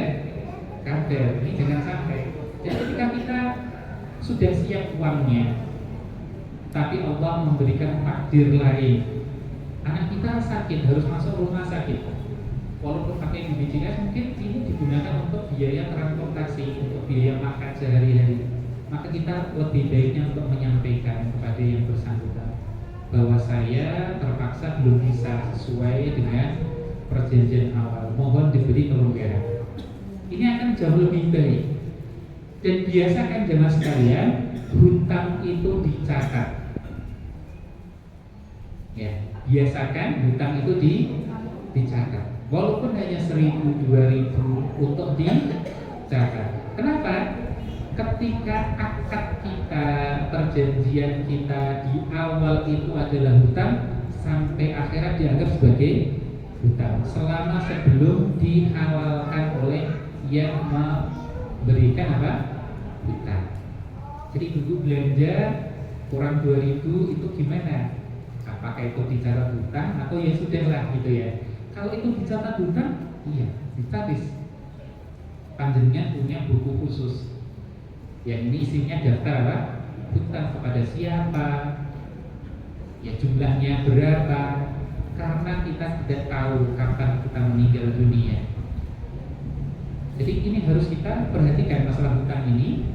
kabar. Ini jangan sampai. Jadi ketika kita sudah siap uangnya, tapi Allah memberikan takdir lain, anak kita sakit, harus masuk rumah sakit, walaupun pakai BPJS mungkin ini digunakan untuk biaya transportasi, untuk biaya makan sehari-hari, maka kita lebih baiknya untuk menyampaikan kepada yang bersangkutan bahwa saya terpaksa belum bisa sesuai dengan perjanjian awal, mohon diberi kelonggaran. Ini akan jauh lebih baik. Dan biasakan jemaah sekalian, hutang itu dicatat. Ya, biasakan hutang itu dicatat. Walaupun hanya 1.000, 2.000 untuk dicatat. Kenapa? Ketika akad kita, perjanjian kita di awal itu adalah hutang, sampai akhirat dianggap sebagai hutang selama sebelum dihalalkan oleh yang memberikan apa? Hutang. Jadi dulu belanja kurang 2.000 itu gimana? Apakah itu dicatat hutang atau ya sudahlah gitu ya? Kalau itu dicatat hutang, iya ditulis. Panjenengan punya buku khusus yang ini isinya daftar apa? Hutang kepada siapa, ya jumlahnya berapa, karena kita tidak tahu kapan kita meninggal dunia. Jadi ini harus kita perhatikan masalah hutang ini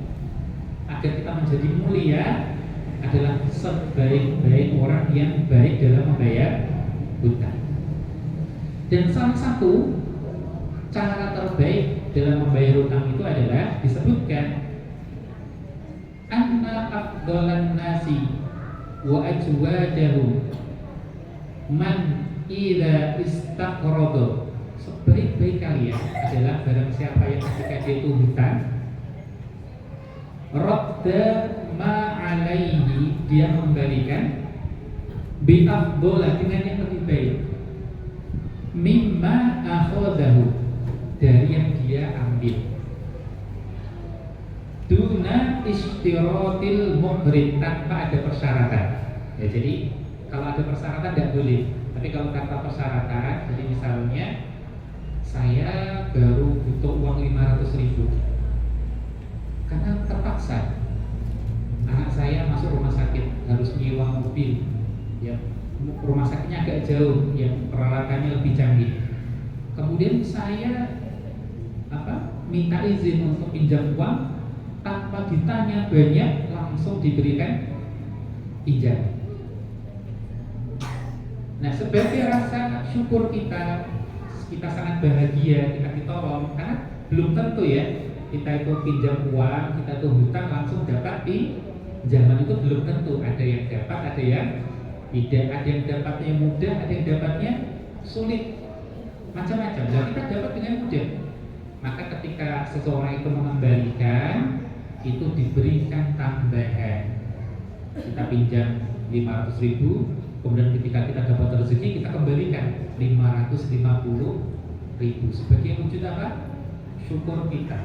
agar kita menjadi mulia, adalah sebaik-baik orang yang baik dalam membayar hutang. Dan salah satu cara terbaik dalam membayar hutang itu adalah disebutkan anna afdalan nasi wa ajwadahu man idza istaqrada. Sebaik-baik kalian adalah barang siapa yang ketika dia itu hutang, radda ma alaihi, dia memberikan bi afdala, dengan yang lebih baik, mimma akhadahu, dari yang dia ambil, duna istiratil muqrid, tanpa ada persyaratan. Ya, jadi kalau ada persyaratan tidak boleh, tapi kalau tanpa persyaratan, jadi misalnya saya baru butuh uang 500.000 karena terpaksa anak saya masuk rumah sakit, harus nyewa mobil, ya rumah sakitnya agak jauh, yang peralatannya lebih canggih. Kemudian saya minta izin untuk pinjam uang, tanpa ditanya banyak, langsung diberikan pinjam. Nah, sebagai rasa syukur kita sangat bahagia, kita ditolong, karena belum tentu ya kita itu pinjam uang, kita tuh hutang langsung dapat di zaman itu, belum tentu. Ada yang dapat, ada yang tidak, ada yang dapatnya mudah, ada yang dapatnya sulit, macam-macam. Dan kita dapat dengan mudah. Maka ketika seseorang itu mengembalikan, itu diberikan tambahan. Kita pinjam 500.000, kemudian ketika kita dapat rezeki, kita kembalikan 550.000 sebagai wujud apa? Syukur kita.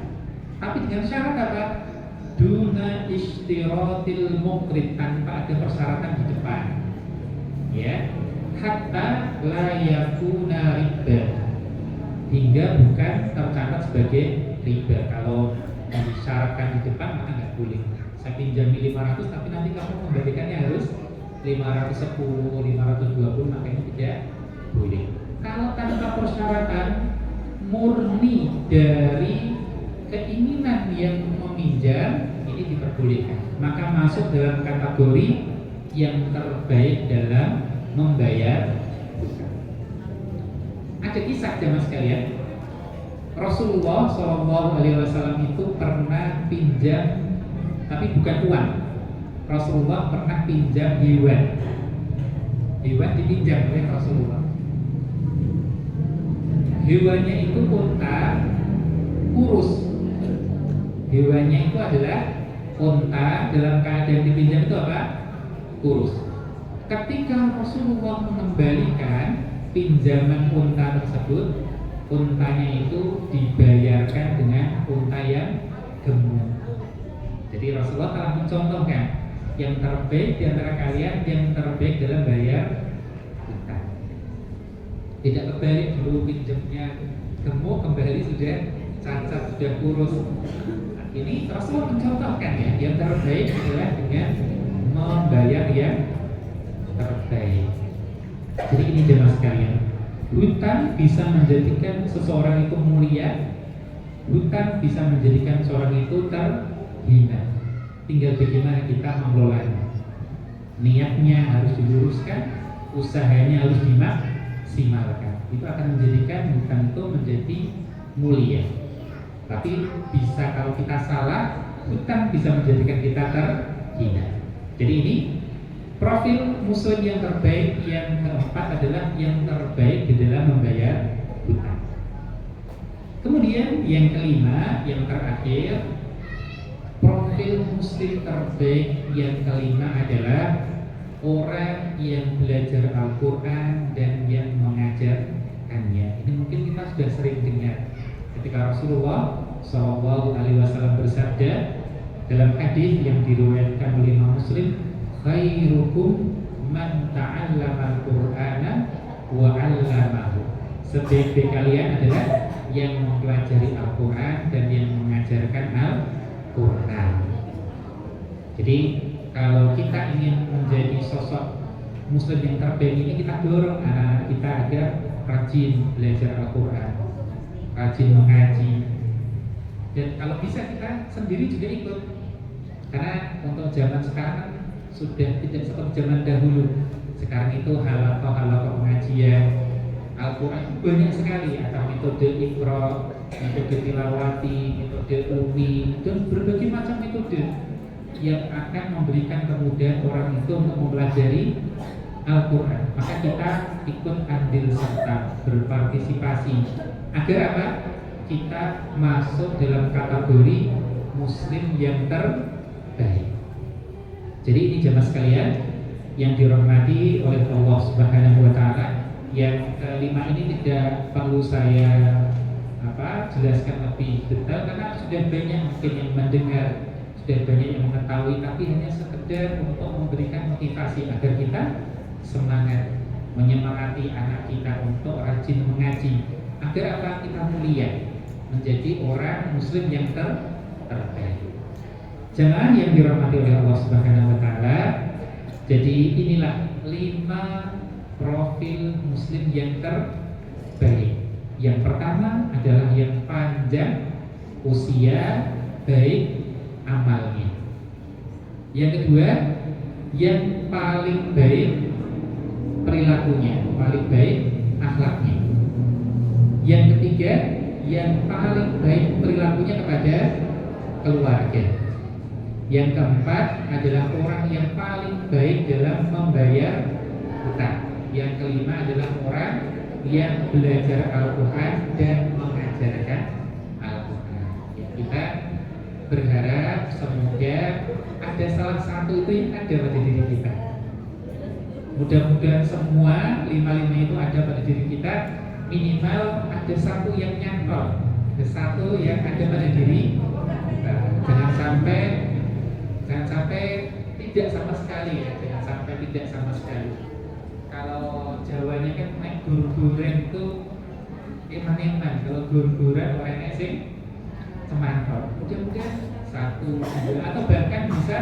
Tapi dengan syarat apa? Duna istiratil muqrid, tanpa ada persyaratan di depan. Ya, hatta la yakuna riba, hingga bukan tercatat sebagai riba. Kalau disyaratkan di depan maka nggak boleh. Saya pinjami 500 tapi nanti kamu kembalikannya harus 510, 520, makanya tidak boleh. Kalau tanpa persyaratan, murni dari keinginan yang meminjam, ini diperbolehkan. Maka masuk dalam kategori yang terbaik dalam membayar hutang. ada kisah jamaah sekalian. Rasulullah SAW itu pernah pinjam, tapi bukan uang. Rasulullah pernah pinjam hewan. Hewan dipinjam oleh Rasulullah. Hewannya itu unta kurus. Hewannya itu adalah unta, dalam keadaan dipinjam itu apa? Kurus. Ketika Rasulullah mengembalikan pinjaman unta tersebut, untanya itu dibayarkan dengan unta yang gemuk. Jadi Rasulullah telah mencontohkan yang terbaik di antara kalian, yang terbaik dalam bayar utang. Tidak kebalik, dulu pinjamnya gemuk, kembali sudah cacat, sudah kurus. Nah, ini Rasulullah mencontohkan ya, yang terbaik adalah dengan membayar yang terbaik. Jadi ini jemaah sekalian, hutang bisa menjadikan seseorang itu mulia, hutang bisa menjadikan seorang itu terhina. Tinggal bagaimana kita mengelolanya. Niatnya harus diluruskan, usahanya harus dimaksimalkan. Itu akan menjadikan hutang itu menjadi mulia. Tapi bisa kalau kita salah, hutang bisa menjadikan kita terhina. Jadi ini profil muslim yang terbaik. Yang keempat adalah yang terbaik di dalam membayar hutang. Kemudian yang kelima, yang terakhir, profil muslim terbaik yang kelima adalah orang yang belajar Al-Quran dan yang mengajarkannya. Ini mungkin kita sudah sering dengar ketika Rasulullah SAW bersabda dalam hadis yang diriwayatkan oleh Imam Muslim, khairukum man ta'allama al-Qur'ana wa 'allamahu. Sebaik-baik kalian adalah yang mempelajari Al-Quran dan yang mengajarkan Al-Quran. Jadi kalau kita ingin menjadi sosok muslim yang terbaik ini, kita dorong anak-anak kita agar rajin belajar Al-Quran, rajin mengaji. Dan kalau bisa kita sendiri juga ikut. Karena untuk zaman sekarang sudah tidak seperti zaman dahulu. Sekarang itu halaqah pengajian Al-Quran banyak sekali. Ada metode Iqra, metode tilawati, metode umi, dan berbagai macam metode yang akan memberikan kemudahan orang itu untuk mempelajari Al-Quran. Maka kita ikut andil serta berpartisipasi agar apa? Kita masuk dalam kategori muslim yang terbaik. Jadi ini jemaah sekalian yang dirahmati oleh Allah Subhanahu wa taala. Yang kelima ini tidak perlu saya jelaskan lebih detail karena sudah banyak mungkin yang mendengar, sudah banyak yang mengetahui, tapi hanya sekedar untuk memberikan motivasi agar kita semangat, menyemangati anak kita untuk rajin mengaji, agar apa? Kita mulia, menjadi orang muslim yang terbaik. Jemaah yang dirahmati oleh Allah Subhanahu wa taala, jadi inilah 5 profil muslim yang terbaik. Yang pertama adalah yang panjang usia, baik amalnya. Yang kedua, yang paling baik perilakunya, paling baik akhlaknya. Yang ketiga, yang paling baik perilakunya kepada keluarga. Yang keempat adalah orang yang paling baik dalam membayar hutang. Yang kelima adalah orang yang belajar Al-Quran dan mengajarkan Al-Quran. Ya, kita berharap semoga ada salah satu itu yang ada pada diri kita. Mudah-mudahan semua 5 itu ada pada diri kita. Minimal ada satu yang nyantol, ada satu yang ada pada diri kita. Jangan sampai tidak sama sekali ya. Jangan sampai tidak sama sekali. Kalau Jawanya kan naik gur-guren itu eman-eman. Kalau gur-guren orangnya sih semantol. Mudah-mudahan 1, 2 atau bahkan bisa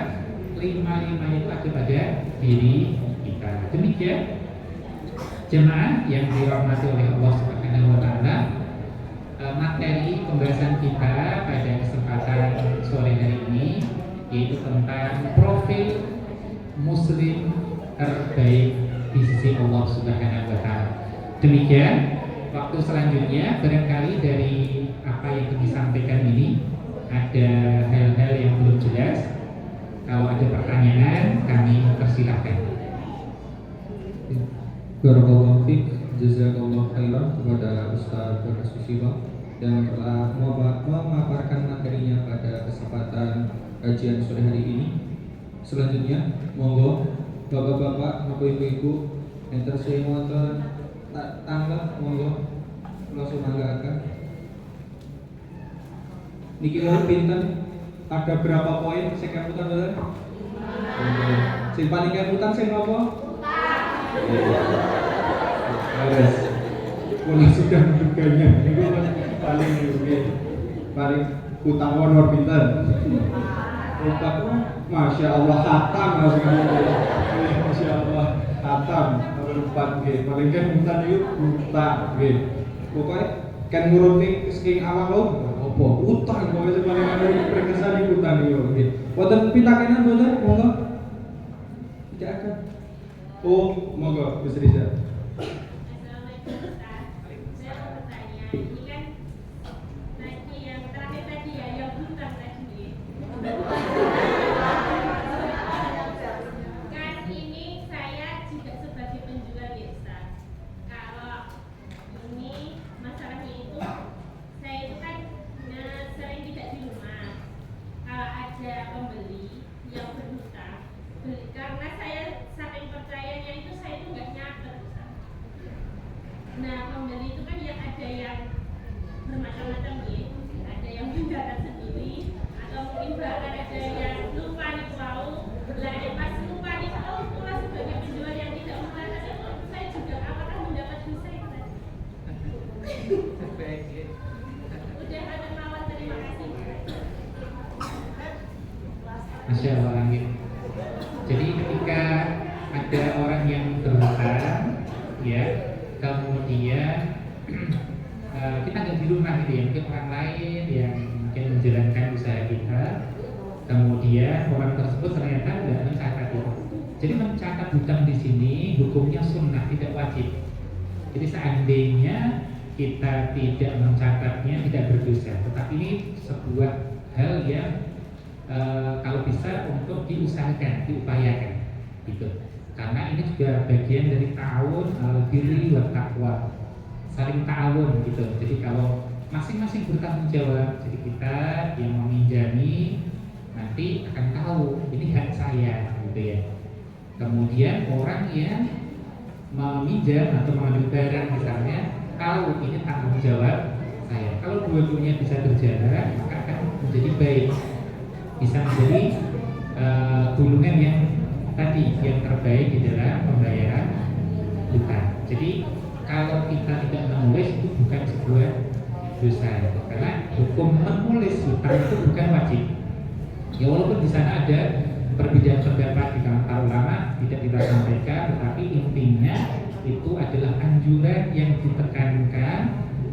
5 itu ada pada diri kita. Demikian jemaah yang dirahmati oleh Allah Subhanahu wa taala, materi pembahasan kita pada kesempatan sore hari ini yaitu tentang profil muslim terbaik di sisi Allah Subhanahu wa taala. Demikian waktu selanjutnya barangkali dari apa yang disampaikan ini ada hal-hal yang belum jelas. Kalau ada pertanyaan kami persilahkan. Barakallahu fiik, jazakallahu khairan kepada Ustaz Susilo yang telah memaparkan materinya pada kesempatan kajian sore hari ini. Selanjutnya, monggo bapak-bapak, ibu-ibu yang tersayang wonten tangga, monggo langsung manggakan. Niki urip pinten? Ada berapa poin sing kemutan bener? Oke. Sing paling kemutan sing apa? Beres. Mulai sudah menduganya. Niku paling paling utang honor pinten? Opat, masya Allah hatam masya Allah hatam nomor 4 nggih. Paling kemutan itu utang nggih. Pokoke kan nguruti saking awak lho. Apa utang kok wis paling ana perkesan iki utang iki nggih. Wonten pitakenan mboten? Monggo. Tidak ada. Oh, monggo Gus Rizal. Assalamualaikum Ustaz. Saya mau bertanya, ini kan tadi yang terakhir tadi ya, yang hutang tadi. Kan ini saya juga sebagai penjual ya Ustaz. Kalau ini masalahnya itu, saya itu kan sering tidak di rumah. Kalau ada pembeli yang berhutang, karena saya saking percayanya itu saya itu nggak nyatet Ustaz. Nah pembeli itu kan yang ada yang bermacam-macam ya, ada yang mendarat sendiri atau mungkin bahkan ada yang lupa nih tahu. Lah pas lupa nih tahu itulah sebagai penjual yang tidak mencatat itu saya juga apakah mendapat dosa itu tadi? Udah ada mawar, terima kasih. Masya Allah langit. Jadi ketika ada orang yang berhutang, ya, kemudian kita nggak di rumah gitu ya, mungkin orang lain yang mungkin menjalankan usaha kita, kemudian orang tersebut ternyata tidak mencatat itu. Jadi mencatat hutang di sini hukumnya sunnah, tidak wajib. Jadi seandainya kita tidak mencatatnya tidak berdosa, tetapi ini sebuah hal yang kalau bisa untuk diusahakan, diupayakan, gitu. Karena ini juga bagian dari ta'awun al-birri wa taqwa, saling ta'awun, gitu. Jadi kalau masing-masing bertanggung jawab, jadi kita yang meminjami nanti akan tahu ini hak saya, gitu ya. Kemudian orang yang meminjam atau mengambil barang misalnya tahu ini tanggung jawab saya. Kalau dua-duanya bisa berjalan maka akan menjadi baik, bisa menjadi gulungan yang tadi yang terbaik di dalam pembayaran hutang. Jadi kalau kita tidak menulis itu bukan sebuah dosa, karena hukum menulis hutang itu bukan wajib. Ya walaupun di sana ada perbedaan pendapat di kalangan para ulama tidak kita sampaikan, tetapi intinya itu adalah anjuran yang ditekankan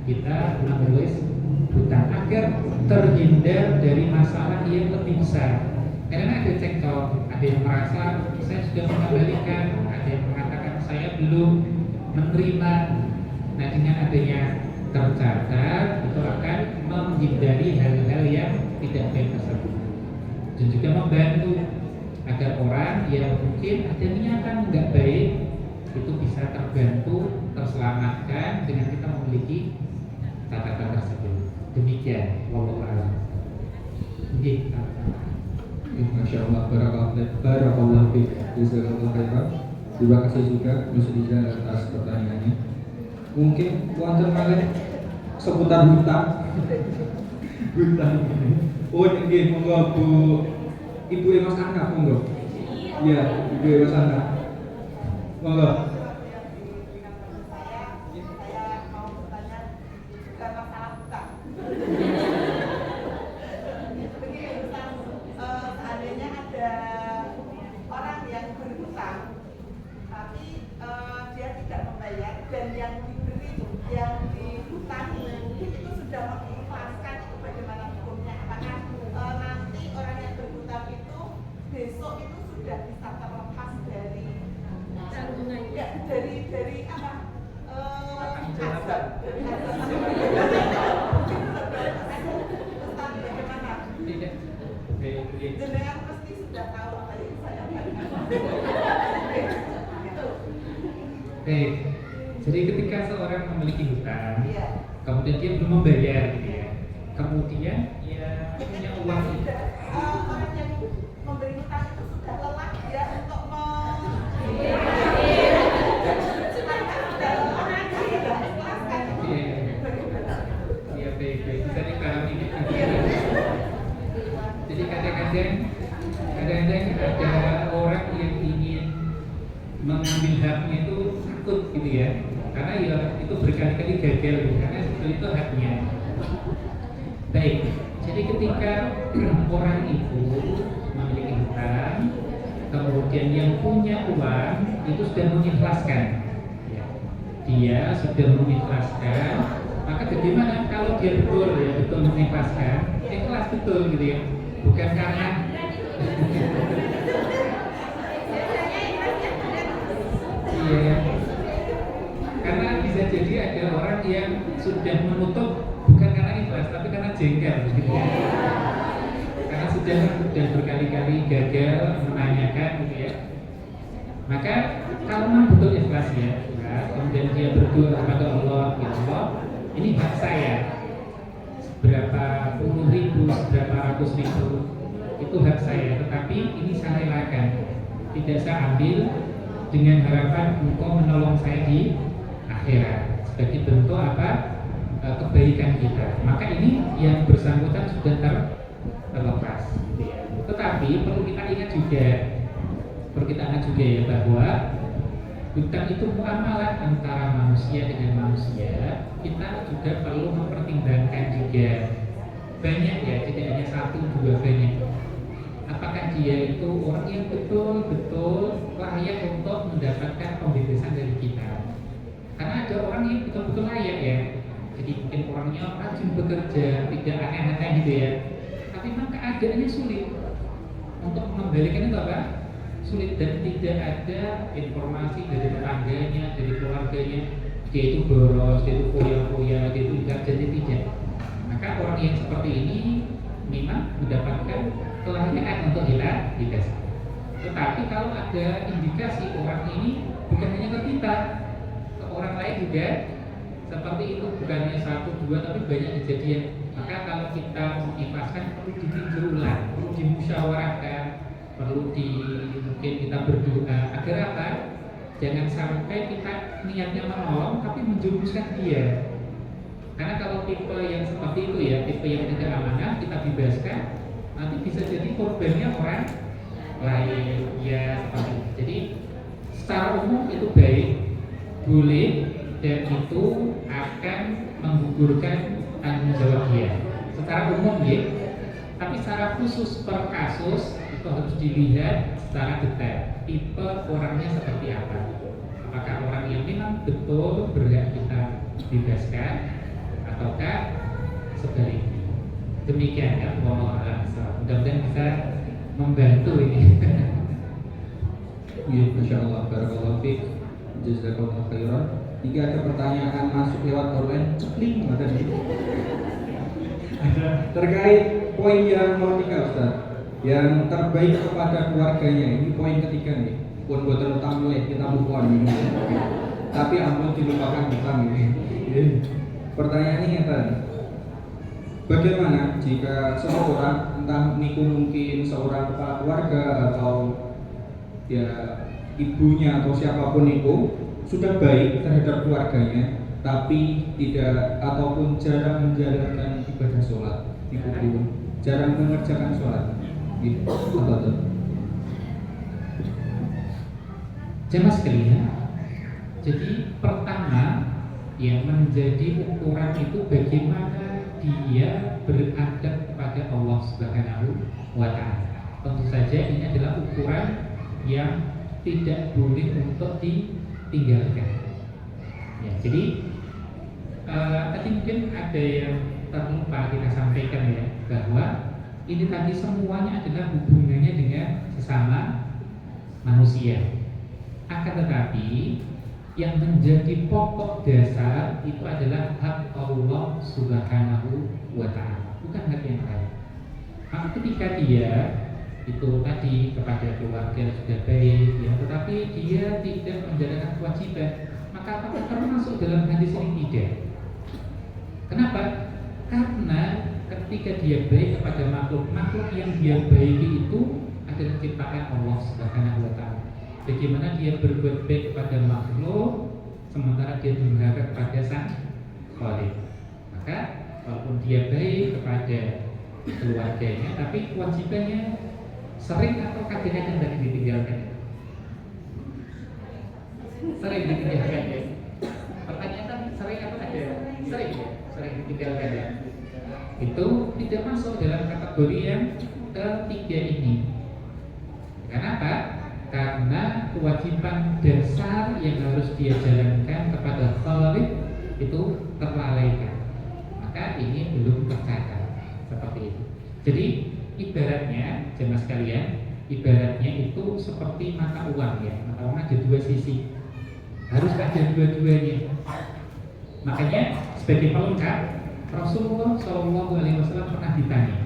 kita menulis hutang agar terhindar dari masalah yang lebih besar. Karena ada cekcok, ada yang merasa saya sudah mengembalikan, ada yang mengatakan saya belum menerima. Nah dengan adanya tercatat itu akan menghindari hal-hal yang tidak baik tersebut, dan juga membantu agar orang yang mungkin ada niatan nggak baik itu bisa terbantu, terselamatkan dengan kita memiliki catatan tersebut. Demikian, wallahu a'lam. Masya Allah, barakallahu fiik, jazakallahu khairan. Terima kasih juga Mas Rizal atas pertanyaannya. Mungkin wonten malih seputar hutang. Hutang. Oh nggih, monggo Bu Ibu Mas Ana, monggo. Iya, Ibu Mas Ana. Monggo. Dan yang diberi, yang dihutangi itu sudah mengikhlaskan, itu bagaimana hukumnya? Apakah nanti orang yang berhutang itu besok itu sudah bisa terlepas dari tanggungan? Ya, dari apa? Azab, dari sudah tahu apa yang saya katakan. Gitu. Baik. Jadi ketika seorang memiliki hutang, Iya. kemudian dia belum membayar, gitu ya. Kemudian dia punya uang itu. Orang yang memberi hutang itu sudah lelah ya untuk Iya, baik. Bisa dipahami. Jadi kadang-kadang ada orang yang ingin mengambil haknya itu takut gitu ya, karena ya itu berkali-kali gagal gitu, karena itu haknya. Baik, jadi ketika orang itu memiliki hutang, kemudian yang punya uang itu sudah mengikhlaskan, ya. Dia sudah mengikhlaskan, maka bagaimana kalau dia betul mengikhlaskan, ikhlas betul gitu ya, bukan karena iya, karena bisa jadi ada orang yang sudah menutup bukan karena ikhlas tapi karena jengkel gitu ya. Karena sudah berkali-kali gagal menanyakan gitu ya. Maka kalau memang betul ikhlas ya, kemudian dia berdoa kepada Allah, ya Allah, ini hak saya. Berapa puluh ribu, berapa ratus ribu itu hak saya, tetapi ini saya relakan, tidak saya ambil dengan harapan engkau menolong saya di akhirat sebagai bentuk apa? Kebaikan kita. Maka ini yang bersangkutan sudah terlepas. Tetapi perlu kita ingat juga ya bahwa hutang itu muamalah antara manusia dengan manusia. Kita juga perlu mempertimbangkan juga banyak ya, tidak hanya satu dua, banyak. Apakah dia itu orang yang betul-betul layak untuk mendapatkan pembebasan dari kita? Karena ada orang yang betul-betul layak ya. Jadi mungkin orangnya rajin bekerja, tidak aneh-aneh gitu ya. Tapi memang keadaannya sulit untuk mengembalikan itu apa? Sulit, dan tidak ada informasi dari tetangganya, dari keluarganya. Dia itu boros, dia itu foya-foya, dia itu jadi tidak. Maka orang yang seperti ini memang mendapatkan kelayakan untuk dikasih. Tetapi kalau ada indikasi orang ini bukan hanya ke kita, ke orang lain juga seperti itu, bukan hanya satu dua tapi banyak kejadian. Maka kalau kita mengikhlaskan perlu ditinjau ulang, perlu dimusyawarahkan, perlu mungkin kita berdoa agar apa? Jangan sampai kita niatnya menolong tapi menjerumuskan dia. Karena kalau tipe yang seperti itu ya, tipe yang tidak amanah, kita bebaskan, nanti bisa jadi korbannya orang lain ya, seperti itu. Jadi secara umum itu baik, boleh, dan itu akan menggugurkan tanggung jawab dia secara umum ya. Tapi secara khusus per kasus itu harus dilihat secara detail, tipe orangnya seperti apa. Apakah orang yang memang betul berhak kita bebaskan ataukah sebaliknya. Demikian ya, wallahu a'lam. Mudah-mudahan bisa membantu ini. Ya, Masya Allah, barakallahu fiik, jazakallahu khairan. Jika ada pertanyaan masuk lewat online, cekling ada nih. Terkait poin yang mau nikah Ustaz, yang terbaik kepada keluarganya, ini poin ketiga nih. Pun buatan utang mulai kita move on ini. Tapi ampun dilupakan utang ini. Pertanyaannya tadi, bagaimana jika seseorang, entah niku mungkin seorang kepala keluarga atau ya ibunya atau siapapun itu sudah baik terhadap keluarganya, tapi tidak ataupun jarang menjalankan ibadah sholat, jarang mengerjakan sholat, gitu. Apa tuh? Jemaah sekalian, jadi pertama yang menjadi ukuran itu bagaimana dia beradab kepada Allah Subhanahu wa Ta'ala. Tentu saja ini adalah ukuran yang tidak boleh untuk ditinggalkan. Ya, jadi tadi mungkin ada yang terlupa kita sampaikan ya, bahwa ini tadi semuanya adalah hubungannya dengan sesama manusia. Akan tetapi yang menjadi pokok dasar itu adalah hak Allah Subhanahu wa Ta'ala, bukan hak yang lain. Maka ketika dia itu tadi kepada keluarga sudah baik, ya, tetapi dia tidak menjalankan kewajiban, maka apakah termasuk dalam hadis ini? Tidak. Kenapa? Karena ketika dia baik kepada makhluk yang dia baiki itu adalah ciptaan Allah Subhanahu wa Ta'ala. Bagaimana dia berbuat baik kepada makhluk sementara dia durhaka kepada Sang Khaliq? Maka walaupun dia baik kepada keluarganya, tapi kewajibannya sering atau kadang-kadang dari ditinggalkan? Sering ditinggalkan ya. Pertanyaan kan sering atau ada? Sering ya, sering ditinggalkan ya. Itu tidak masuk dalam kategori yang ketiga ini. Kenapa? Karena kewajiban dasar yang harus dia jalankan kepada Khaliq itu terlalaikan. Maka ini belum tercatat seperti itu. Jadi ibaratnya jemaah sekalian, ibaratnya itu seperti mata uang ya. Mata uang ada dua sisi, harus ada dua-duanya. Makanya sebagai pelengkap, Rasulullah SAW pernah ditanya,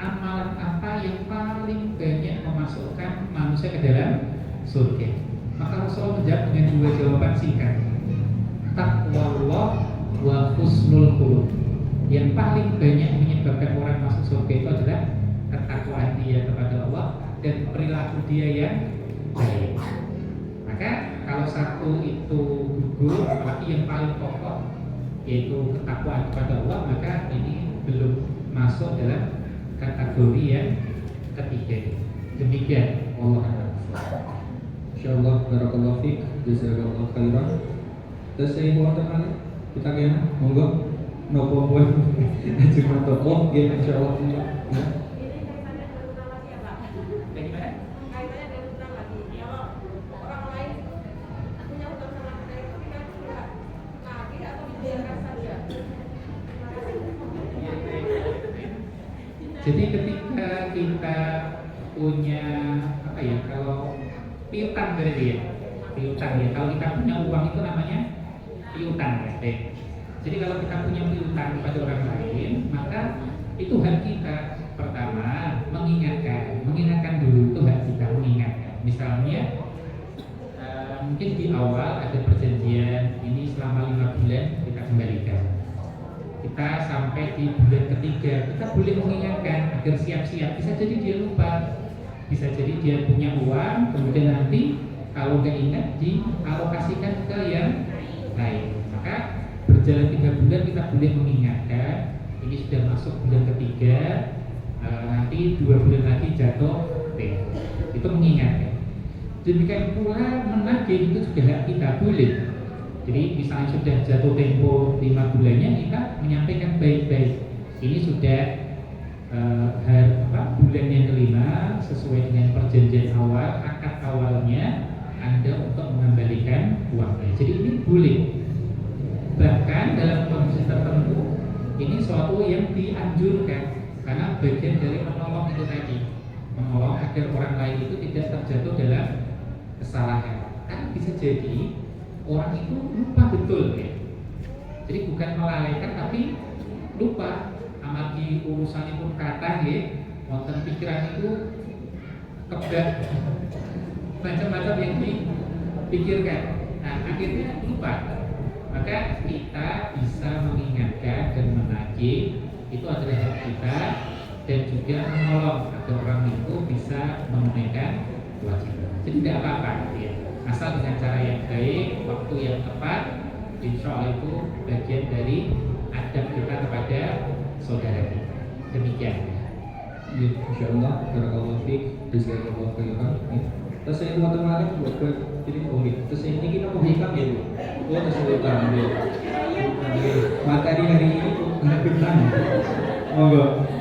amalan apa yang paling banyak memasukkan manusia ke dalam surga? Maka Rasulullah menjawab dengan dua jawaban singkat, taqwallah wa husnul khuluq. Yang paling banyak menyebabkan orang masuk surga itu adalah ketakwaan dia kepada Allah dan perilaku dia yang baik. Maka kalau satu itu gugur, apalagi yang paling pokok yaitu ketakwaan kepada Allah, maka ini belum masuk dalam kategori yang ketiga. Demikian Allah. Insyaallah barakallahu fiik, jazakallahu khairan. Terus saya mau teman kita kena monggo nopo buat cuma toko game insyaallah ya. Ini kaitannya dengan utama siapa? Bagaimana? Kaitannya dengan utama lagi. Kalau orang lain punya utang sama kita itu kita juga nagih atau dibiarkan saja. Terima kasih. Jadi ketika kita punya apa ya, kalau piutang berarti ya, piutang ya. Kalau kita punya uang itu namanya piutang ya. Baik. Jadi kalau kita punya piutang kepada orang lain, maka itu hak kita. Pertama, mengingatkan dulu, itu hak kita mengingatkan. Misalnya mungkin di awal ada perjanjian ini selama 5 bulan kita kembalikan. Kita sampai di bulan ketiga, kita boleh mengingatkan agar siap-siap. Bisa jadi dia lupa, bisa jadi dia punya uang, kemudian nanti kalau nggak ingat dialokasikan ke yang lain. Maka berjalan 3 bulan kita boleh mengingatkan. Ini sudah masuk bulan ketiga, nanti 2 bulan lagi jatuh tempo. Itu mengingatkan. Demikian pula menagih itu juga hak kita, boleh. Jadi misalnya sudah jatuh tempo 5 bulannya, kita menyampaikan baik-baik. Ini sudah bulan yang kelima sesuai dengan perjanjian awal, akad awalnya Anda untuk mengembalikan uangnya. Jadi ini boleh. Bahkan dalam kondisi tertentu ini suatu yang dianjurkan karena bagian dari menolong itu tadi, menolong agar orang lain itu tidak terjatuh dalam kesalahan. Kan bisa jadi orang itu lupa betul ya. Jadi bukan melalaikan tapi lupa. Amargi urusannya pun kata ya, wonten pikiran itu kebak macam-macam yang dipikirkan. Nah akhirnya lupa. Maka kita bisa mengingatkan dan menagih, itu adalah hak kita, dan juga menolong agar orang itu bisa menunaikan kewajiban. Jadi tidak apa-apa ya. Asal dengan cara yang baik, waktu yang tepat, insya Allah itu bagian dari adab kita kepada saudara kita. Demikian. Ya, insyaallah barakallahu fiik, jazakallahu khairan. Terus saya mau teman buat jadi terus ini kita mau hikam ya Bu. Oh terus hikam ya. Materi hari ini anak bintang. Monggo.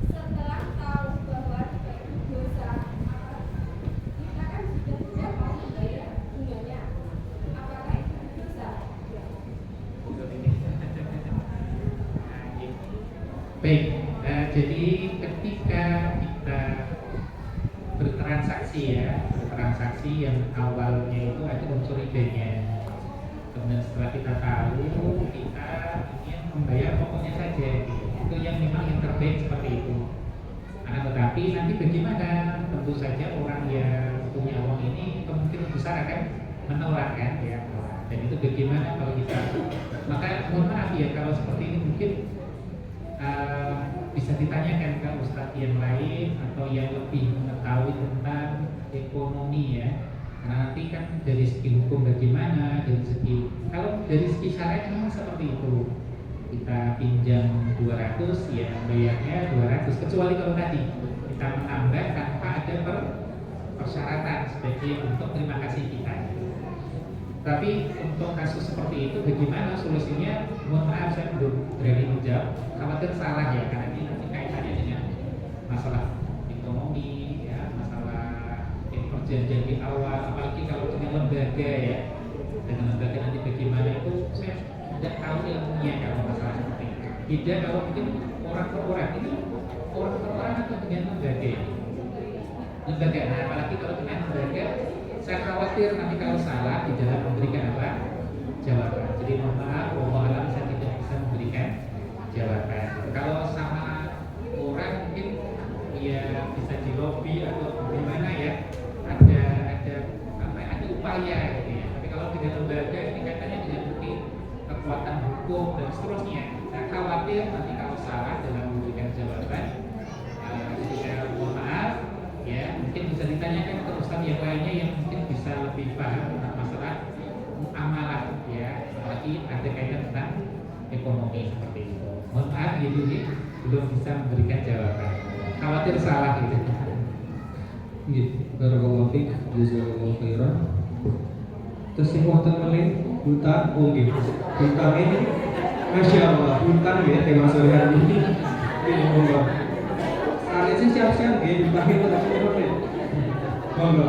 Setelah tahu bahwa itu dosa, kita kan sudah Baik, jadi ketika kita bertransaksi yang awalnya itu ada unsur idenya, kemudian setelah kita tahu kita ingin membayar pokoknya saja, itu yang memang yang terbaik seperti itu. Tetapi nanti bagaimana? Tentu saja orang yang punya uang ini kemungkinan besar akan menolak kan ya. Dan itu bagaimana kalau kita? Maka mohon maaf ya kalau seperti ini mungkin bisa ditanyakan ke ustadz yang lain atau yang lebih mengetahui tentang ekonomi ya. Karena nanti kan dari segi hukum bagaimana, dari segi kalau dari segi syariat memang seperti itu. Kita pinjam 200 ya bayarnya 200, kecuali kalau tadi kita menambah tanpa ada persyaratan sebagai untuk terima kasih kita. Tapi untuk kasus seperti itu bagaimana solusinya? Mohon maaf saya belum berani menjawab, khawatir salah ya, karena ini nanti kaitannya dengan masalah ekonomi ya, masalah perjanjian di awal, apalagi kalau dengan lembaga ya, dengan lembaga nanti bagaimana itu saya tidak tahu ilmunya kalau masalah seperti itu. Beda kalau mungkin orang per orang, ini orang per orang atau dengan lembaga ini. Lembaga, nah apalagi kalau dengan lembaga, saya khawatir nanti kalau salah di dalam memberikan apa? Jawaban. Jadi mohon maaf, Allah alam saya tidak bisa memberikan jawaban. Kalau sama orang mungkin ya bisa di lobby atau bagaimana ya, ada upaya gitu ya. Tapi kalau dengan lembaga ini katanya dengan bukti kekuatan hukum dan seterusnya. Saya khawatir nanti kalau salah dalam memberikan jawaban, jadi saya mohon maaf ya, mungkin bisa ditanyakan ke ustaz yang lainnya yang mungkin bisa lebih paham tentang masalah muamalah ya, apalagi ada kaitan tentang ekonomi seperti itu. Mohon maaf ya Juni, belum bisa memberikan jawaban, khawatir salah gitu. Barakallahu fiik, jazakallahu khairan. Terus sing wonten malih hutan, nggih. Hutan ini Masya Allah, hutan ya tema sore hari ini. Ini monggo. Kalian sih siap-siap nggih, dipanggil terus menit. Monggo.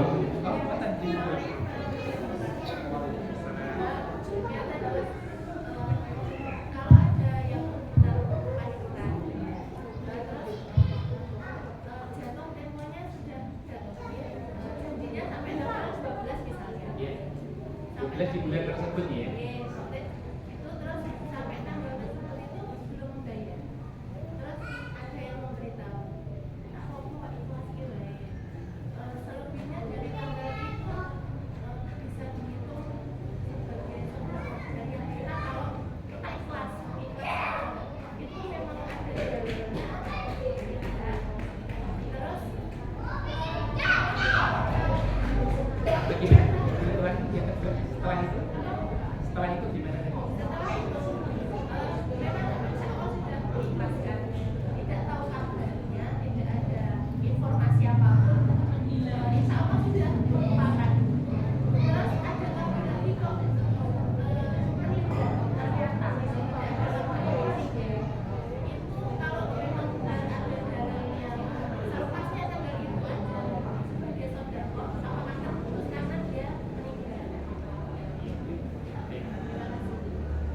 Di bulan tersebut ya. Setelah itu gimana? Tidak tahu kabarnya, tidak ada informasi apa-apa. Insya Allah sudah melupakan. Terus ada kabar lagi kok meninggal ternyata itu kalau memang bukan ada darahnya, selepasnya tanggal itu aja sebagai saudara sama kakak putus karena dia meninggal.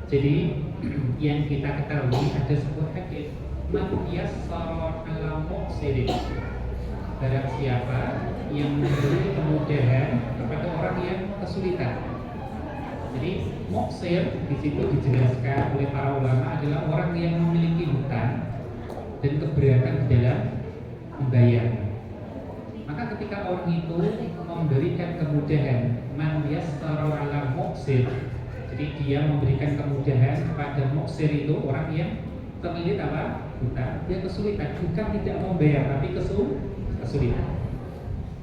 Jadi yang kita ketahui ada sebuah hadis, man yassara ala muqsirin, barang siapa yang memberi kemudahan kepada orang yang kesulitan. Jadi muqsir di situ dijelaskan oleh para ulama adalah orang yang memiliki hutang dan keberatan di dalam membayar. Maka ketika orang itu memberikan kemudahan, man yassara ala muqsir, jadi dia memberikan kemudahan kepada muqsir itu orang yang terlilit apa? Hutang, dia kesulitan, bukan tidak mau membayar tapi kesulitan.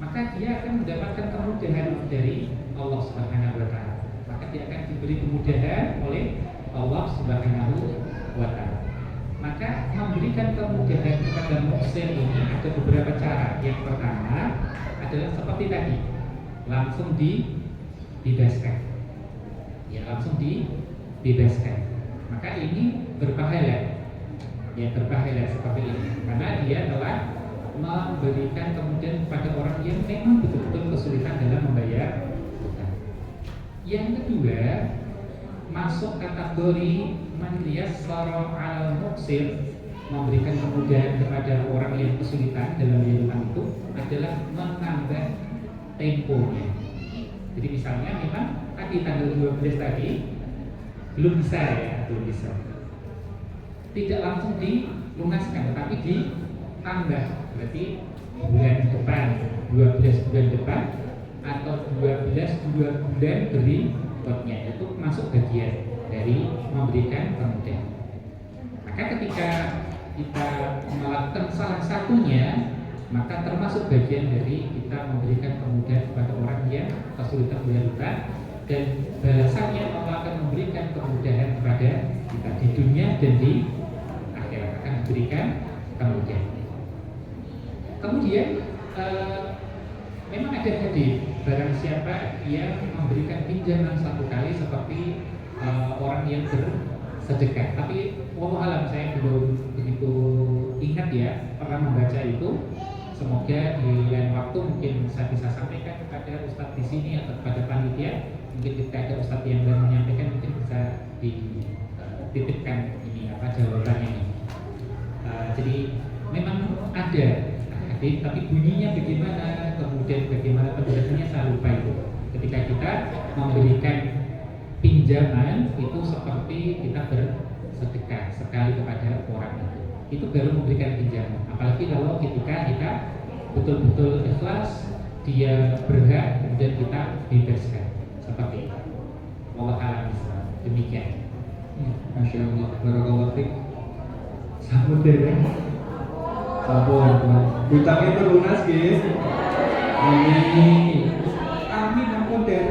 Maka dia akan mendapatkan kemudahan dari Allah Subhanahu wa taala. Maka dia akan diberi kemudahan oleh Allah Subhanahu wa taala. Maka memberikan kemudahan kepada muqsir ini ada beberapa cara. Yang pertama adalah seperti tadi, langsung dibebaskan. Ya langsung dibebaskan. Maka ini berpahala, ya berpahala seperti ini, karena dia telah memberikan kemudian kepada orang yang memang betul-betul kesulitan dalam membayar hutang. Yang kedua, masuk kategori man yassara 'alal muqsir, memberikan kemudahan kepada orang yang kesulitan dalam kehidupan itu adalah menambah temponya. Jadi misalnya memang tadi tanggal 12 tadi belum bisa ya, belum bisa. Tidak langsung dilunaskan, tetapi ditambah. Berarti bulan depan, 12 bulan depan atau 12 2 bulan berikutnya, itu masuk bagian dari memberikan kemudahan. Maka ketika kita melakukan salah satunya, maka termasuk bagian dari kita memberikan kemudahan kepada orang yang kesulitan kehidupan, dan balasannya Allah akan memberikan kemudahan kepada kita di dunia dan di akhirat, akan diberikan kemudahan. Kemudian memang ada hadis, barang siapa yang memberikan pinjaman satu kali seperti orang yang bersedekah. Tapi wallahu alam, saya belum begitu ingat ya pernah membaca itu. Semoga di lain waktu mungkin saya bisa sampaikan kepada Ustadz di sini atau kepada panitia. Mungkin ketika ada Ustadz yang baru menyampaikan, mungkin bisa dititipkan ini jawabannya ini. Jadi memang ada hadis, tapi bunyinya bagaimana, kemudian bagaimana penjelasannya saya lupa itu. Ketika kita memberikan pinjaman itu seperti kita bersedekah sekali kepada orang itu baru memberikan pinjaman. Apalagi kalau ketika kita betul-betul ikhlas, dia berhak, kemudian kita bebaskan seperti itu. Wallahu a'lam bishawab. Demikian. Masya Allah, barakallahu fiik. Sampun deh, sampun. Hutangnya terlunas, guys. Amin. Amin, ampun deh.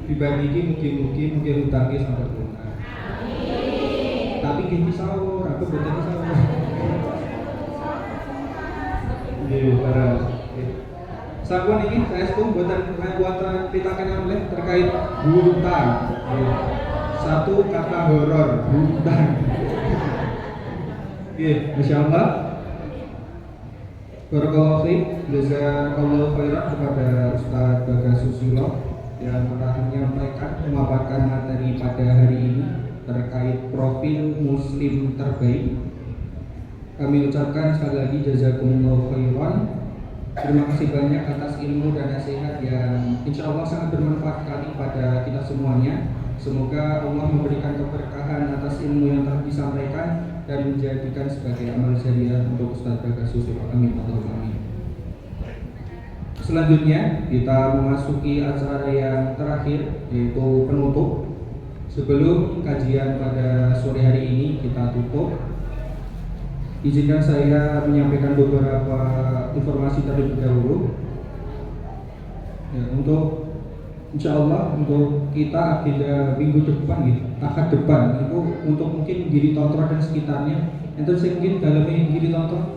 Dibandingin mungkin hutangnya sampai lunas. Tapi gini sahur, aku betul sahur. Iya, para. Sampun ini saya buatan pitakan oleh terkait hutang. Satu kata horor, hutang. Iya, Masya Allah. Barakallahu fiik, jazakallahu khairan kepada Ustaz Bagas Susilo yang telah menyampaikan memaparkan materi pada hari ini terkait profil muslim terbaik. Kami ucapkan sekali lagi jazakumullahu khairan. Terima kasih banyak atas ilmu dan nasihat yang insya Allah sangat bermanfaat sekali pada kita semuanya. Semoga Allah memberikan keberkahan atas ilmu yang telah disampaikan dan menjadikan sebagai amal jariah untuk Ustaz Bagas Susilo. Amin Allahumma amin. Selanjutnya kita memasuki acara yang terakhir, yaitu penutup. Sebelum kajian pada sore hari ini kita tutup, izinkan saya menyampaikan beberapa informasi terlebih dahulu. Ya, untuk insya Allah untuk kita agenda minggu depan, gitu, akad depan itu untuk mungkin Giri Tontor dan sekitarnya. Itu saya mungkin dalamnya Giri Tontor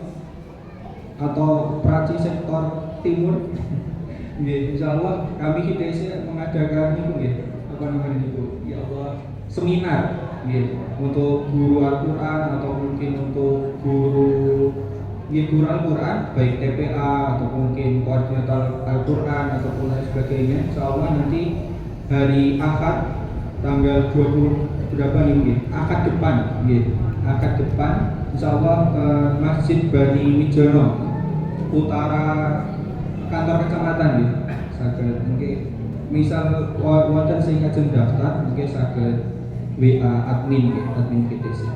atau Praci sektor timur. Insya Allah kami HITC mengadakan itu, gitu, apa namanya itu, ya Allah, seminar gitu, untuk guru Al-Quran atau mungkin untuk guru Al-Quran, baik TPA atau mungkin koordinator Al-Quran ataupun lain sebagainya. Insya Allah nanti hari Ahad tanggal 20 berapa nih mungkin, akad depan gitu. Akad depan Insya Allah Masjid Bani Wijono utara kantor kecamatan gitu. Saged mungkin misal wonten sing ajeng daftar mungkin saged WA admin PTC.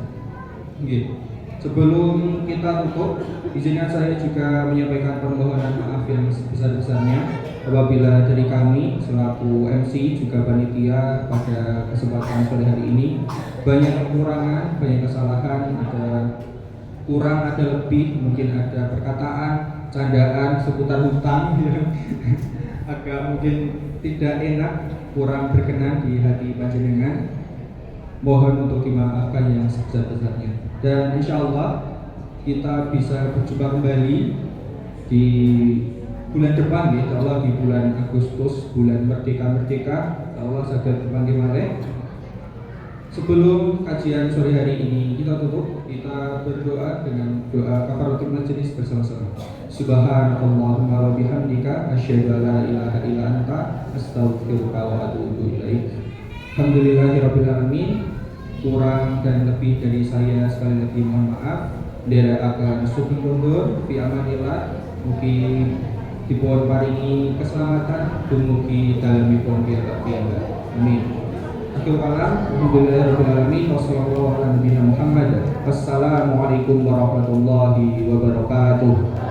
Nggih. Sebelum kita tutup, izinkan saya juga menyampaikan permohonan maaf yang sebesar-besarnya apabila dari kami selaku MC juga panitia pada kesempatan sore hari ini banyak kekurangan, banyak kesalahan, ada kurang, ada lebih, mungkin ada perkataan, candaan seputar hutang agak mungkin tidak enak, kurang berkenan di hati panjenengan. Mohon untuk dimaafkan yang sebesar-besarnya. Dan insya Allah kita bisa berjumpa kembali di bulan depan, insya Allah di bulan Agustus, bulan Merdeka. Allah saged dipanggih malih. Sebelum kajian sore hari ini kita tutup, kita berdoa dengan doa kafaratul majelis bersama-sama. Subhanallahumma wa bihamdika asyhadu an la ilaha illa anta astaghfiruka wa atubu ilaik. Alhamdulillahirabbil alamin. kurang dan lebih dari saya sekali lagi mohon maaf. Dera akan sugeng kondur fi amanillah, mugi dipun paringi keselamatan dumugi dalemipun piyambak. Amin. Akhirul kalam, alhamdulillahirabbil alamin, wassallallahu ala nabiyina Muhammad. Wassalamualaikum warahmatullahi wabarakatuh.